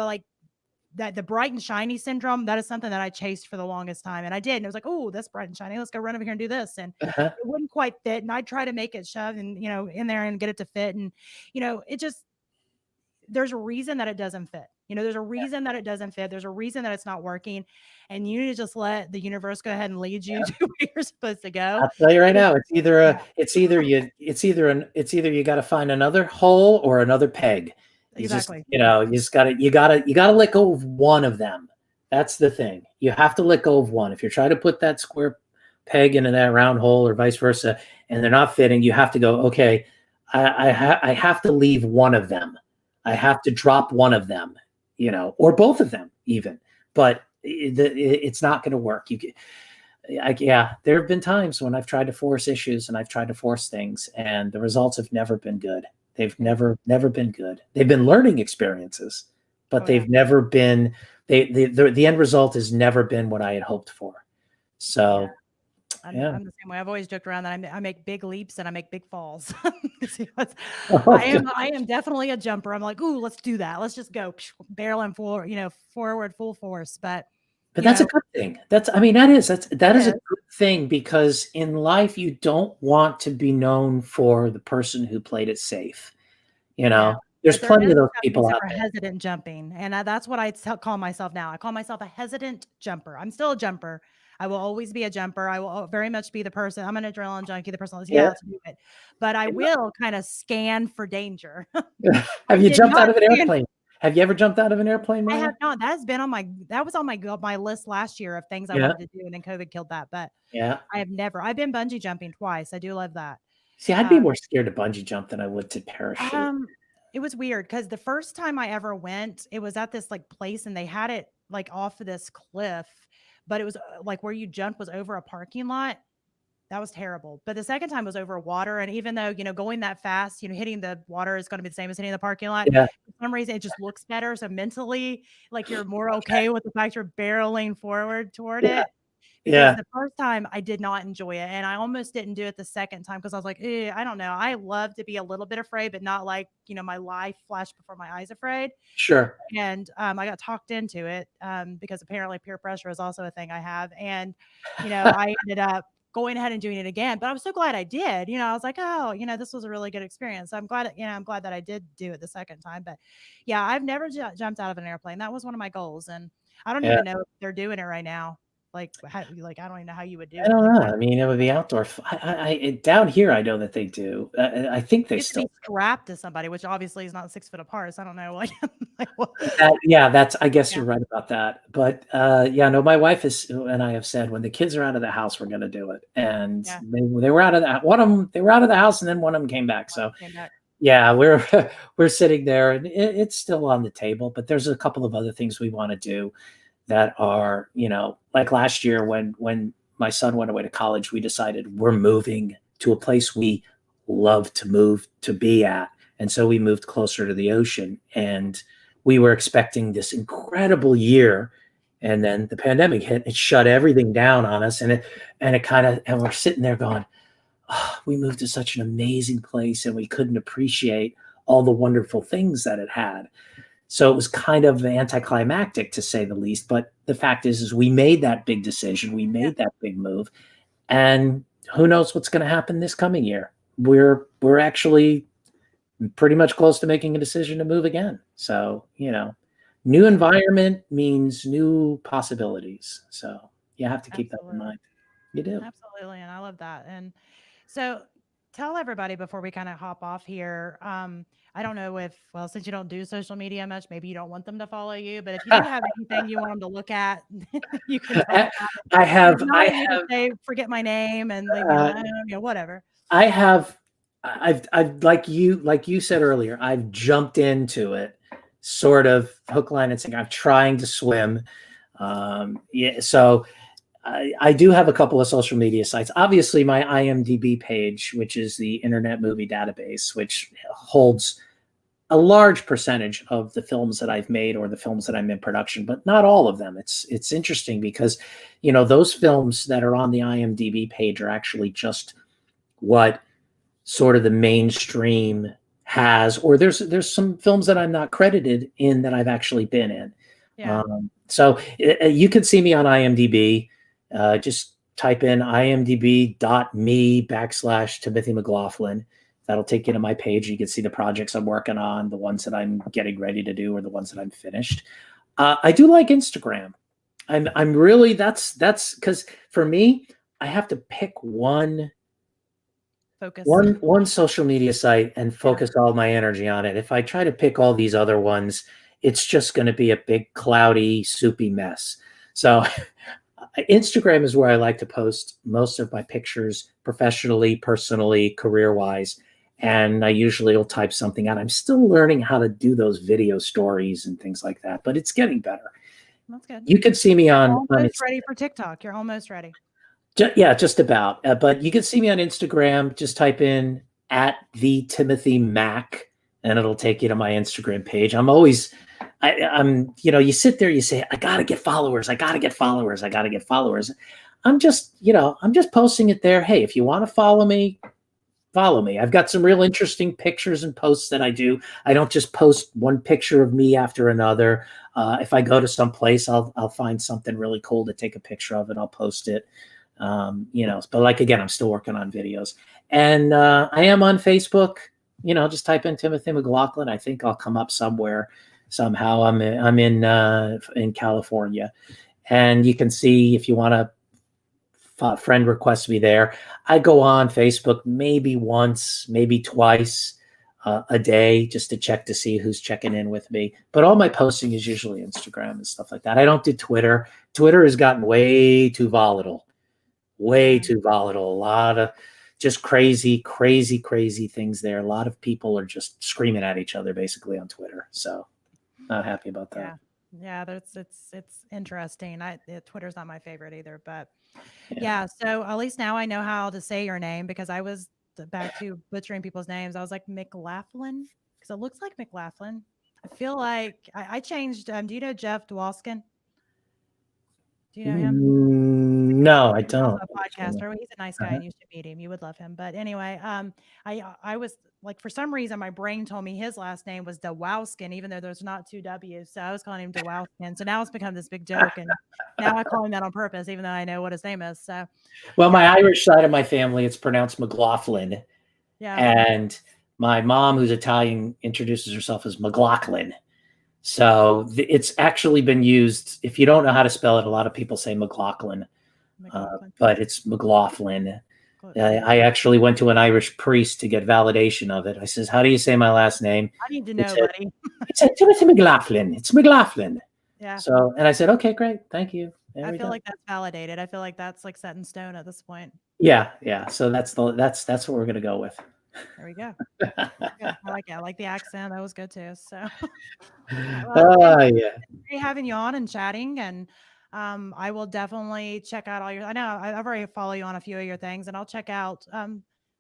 the bright and shiny syndrome, that is something that I chased for the longest time. And I did. And it was like, oh, that's bright and shiny. Let's go run over here and do this. And Uh-huh. it wouldn't quite fit. And I'd try to make it shove and, in there and get it to fit. And, it just, there's a reason that it doesn't fit. There's a reason that it doesn't fit. There's a reason that it's not working. And you need to just let the universe go ahead and lead you to where you're supposed to go. I'll tell you right Because- now, yeah, it's either you got to find another hole or another peg. exactly. You gotta let go of one of them. That's the thing. You have to let go of one. If you're trying to put that square peg into that round hole or vice versa, and they're not fitting, you have to go, okay, I have to leave one of them. I have to drop one of them, or both of them even. But it's not going to work. There have been times when I've tried to force issues and I've tried to force things, and the results have never been good. They've never been good. They've been learning experiences, but they've never been. The end result has never been what I had hoped for. So, I'm the same way. I've always joked around that I make big leaps and I make big falls. I am definitely a jumper. I'm like, ooh, let's do that. Let's just go barreling forward full force. But that's a good thing. That is a good thing, because in life you don't want to be known for the person who played it safe. There's plenty of those people out there. Hesitant jumping, and that's what I call myself now. I call myself a hesitant jumper. I'm still a jumper. I will always be a jumper. I will very much be the person. I'm an adrenaline junkie. The person, let's do it. But I will kind of scan for danger. Have you jumped out of an airplane? Have you ever jumped out of an airplane, Maria? I have not. That was on my list last year of things I wanted to do, and then COVID killed that. But I have never. I've been bungee jumping twice. I do love that. See, I'd be more scared to bungee jump than I would to parachute. It was weird because the first time I ever went, it was at this place, and they had it off of this cliff, but it was where you jumped was over a parking lot. That was terrible. But the second time was over water. And even though, going that fast, hitting the water is going to be the same as hitting the parking lot. Yeah. For some reason, it just looks better. So mentally, you're more okay with the fact you're barreling forward toward it. Because the first time I did not enjoy it. And I almost didn't do it the second time because I was like, I don't know. I love to be a little bit afraid, but not my life flashed before my eyes afraid. Sure. And I got talked into it because apparently peer pressure is also a thing I have. And, I ended up going ahead and doing it again, but I was so glad I did. I was like, oh, this was a really good experience. So I'm glad that I did do it the second time. But I've never jumped out of an airplane. That was one of my goals, and I don't even know if they're doing it right now. Like, how, like, I don't even know how you would do I it. don't Like, know. how I mean, it would be outdoor. Down here, I know that they do. I think they you have to be still. strapped to somebody, which obviously is not 6 foot apart. So I don't know. Like, like what? Yeah, that's. I guess Yeah, you're right about that. But yeah, no, my wife and I have said when the kids are out of the house, we're going to do it. And yeah. they were out of that. One of them, they were out of the house, and then one of them came back. One So came back. yeah, we're we're sitting there, and it's still on the table. But there's a couple of other things we want to do that are, like last year when my son went away to college, we decided we're moving to a place we love to move to be at. And so we moved closer to the ocean, and we were expecting this incredible year. And then the pandemic hit, it shut everything down on us. And it kind of, and we're sitting there going, oh, we moved to such an amazing place and we couldn't appreciate all the wonderful things that it had. So it was kind of anticlimactic, to say the least. But the fact is we made that big decision. We Yeah, made that big move. And who knows what's going to happen this coming year? We're actually pretty much close to making a decision to move again. So, new yeah, environment means new possibilities. So you have to keep that in absolutely. mind. You do. Absolutely, and I love that. And so tell everybody before we kind of hop off here. I don't know if, well, since you don't do social media much, maybe you don't want them to follow you, but if you do have anything you want them to look at, you can talk I about it. I If have not, I you can have say, forget my name and leave me uh, alone, whatever. I have I've like you said earlier, I've jumped into it sort of hook, line, and sinker. I'm trying to swim. Yeah, so I do have a couple of social media sites. Obviously, my IMDb page, which is the Internet Movie Database, which holds a large percentage of the films that I've made or the films that I'm in production, but not all of them. It's interesting because, those films that are on the IMDb page are actually just what sort of the mainstream has, or there's some films that I'm not credited in that I've actually been in. Yeah. So you can see me on IMDb. Just type in imdb.me/Timothy McLaughlin. That'll take you to my page. You can see the projects I'm working on, the ones that I'm getting ready to do, or the ones that I'm finished. I do like Instagram. I'm really that's because for me, I have to pick one Focus. one one social media site and Yeah. focus all my energy on it. If I try to pick all these other ones, it's just going to be a big cloudy, soupy mess. So Instagram is where I like to post most of my pictures professionally, personally, career-wise. And I usually will type something out. I'm still learning how to do those video stories and things like that, but it's getting better. That's good. You can see me You're on almost ready for TikTok. You're almost ready. Yeah, just about. But you can see me on Instagram. Just type in at the Timothy Mac, and it'll take you to my Instagram page. I'm you sit there, you say, I gotta get followers, I gotta get followers, I gotta get followers. I'm just posting it there. Hey, if you want to follow me, follow me. I've got some real interesting pictures and posts that I do. I don't just post one picture of me after another. If I go to some place, I'll find something really cool to take a picture of, and I'll post it. But like again, I'm still working on videos, and I am on Facebook. Just type in Timothy McLaughlin. I think I'll come up somewhere somehow. I'm in California, and you can see if you want to friend request me there. I go on Facebook maybe once, maybe twice a day just to check to see who's checking in with me. But all my posting is usually Instagram and stuff like that. I don't do Twitter. Twitter has gotten way too volatile. Way Yeah. too volatile. A lot of just crazy, crazy, crazy things there. A lot of people are just screaming at each other basically on Twitter. So not happy about that. Yeah. Yeah, it's interesting. Twitter's not my favorite either, but Yeah. yeah. So at least now I know how to say your name because I was back to butchering people's names. I was like McLaughlin because it looks like McLaughlin. I feel like I changed. Do you know Jeff Dwalskin? Do you know him? No, I He's also don't. a podcaster. He's a nice guy, Uh-huh. and you should meet him. You would love him. But anyway, I was like, for some reason, my brain told me his last name was Dewowskin, even though there's not two W's. So I was calling him Dewowskin. So now it's become this big joke, and now I call him that on purpose, even though I know what his name is. So Well, my yeah, Irish side of my family, it's pronounced McLaughlin. yeah, And my mom, who's Italian, introduces herself as McLaughlin. So it's actually been used. If you don't know how to spell it, a lot of people say McLaughlin, McLaughlin. but it's McLaughlin. Yeah. I actually went to an Irish priest to get validation of it. I says, "How do you say my last name?" I need to He know, said, buddy. Timothy McLaughlin. It's McLaughlin. Yeah. So, and I said, "Okay, great, thank you." There I we feel go. like that's validated. I feel like that's like set in stone at this point. Yeah, yeah. So that's what we're gonna go with. There we go. Good. I like it. I like the accent. That was good too. So, well, it's been Yeah. great having you on and chatting. And I will definitely check out all your. I know I've already follow you on a few of your things, and I'll check out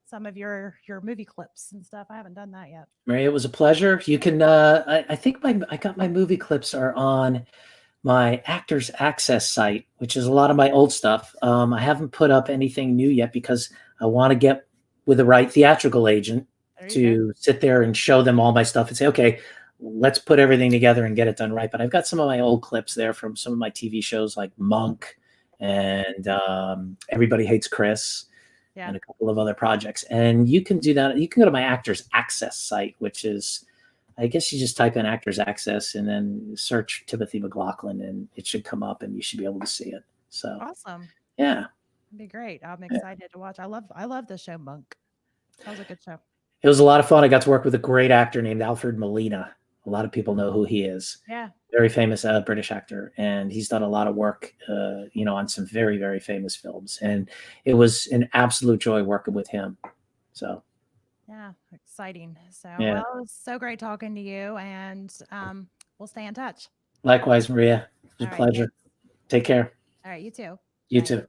some of your movie clips and stuff. I haven't done that yet. Mary, it was a pleasure. You can. I think I got my movie clips are on my Actors Access site, which is a lot of my old stuff. I haven't put up anything new yet because I want to get with the right theatrical agent There you go. to sit there and show them all my stuff and say, okay, let's put everything together and get it done right. But I've got some of my old clips there from some of my TV shows like Monk and Everybody Hates Chris Yeah. and a couple of other projects. And you can do that. You can go to my Actors Access site, which is, I guess you just type in Actors Access and then search Timothy McLaughlin and it should come up and you should be able to see it. So, Awesome. yeah. It'd be great. I'm Yeah. excited to watch. I love the show Monk. Sounds like a good show. It was a lot of fun. I got to work with a great actor named Alfred Molina. A lot of people know who he is. Yeah. Very famous British actor, and he's done a lot of work, on some very, very famous films. And it was an absolute joy working with him. So, Yeah, exciting. So, yeah. well, it was so great talking to you, and we'll stay in touch. Likewise, Maria. It was All a right, pleasure. thanks. Take care. All right, you too. You Bye. too.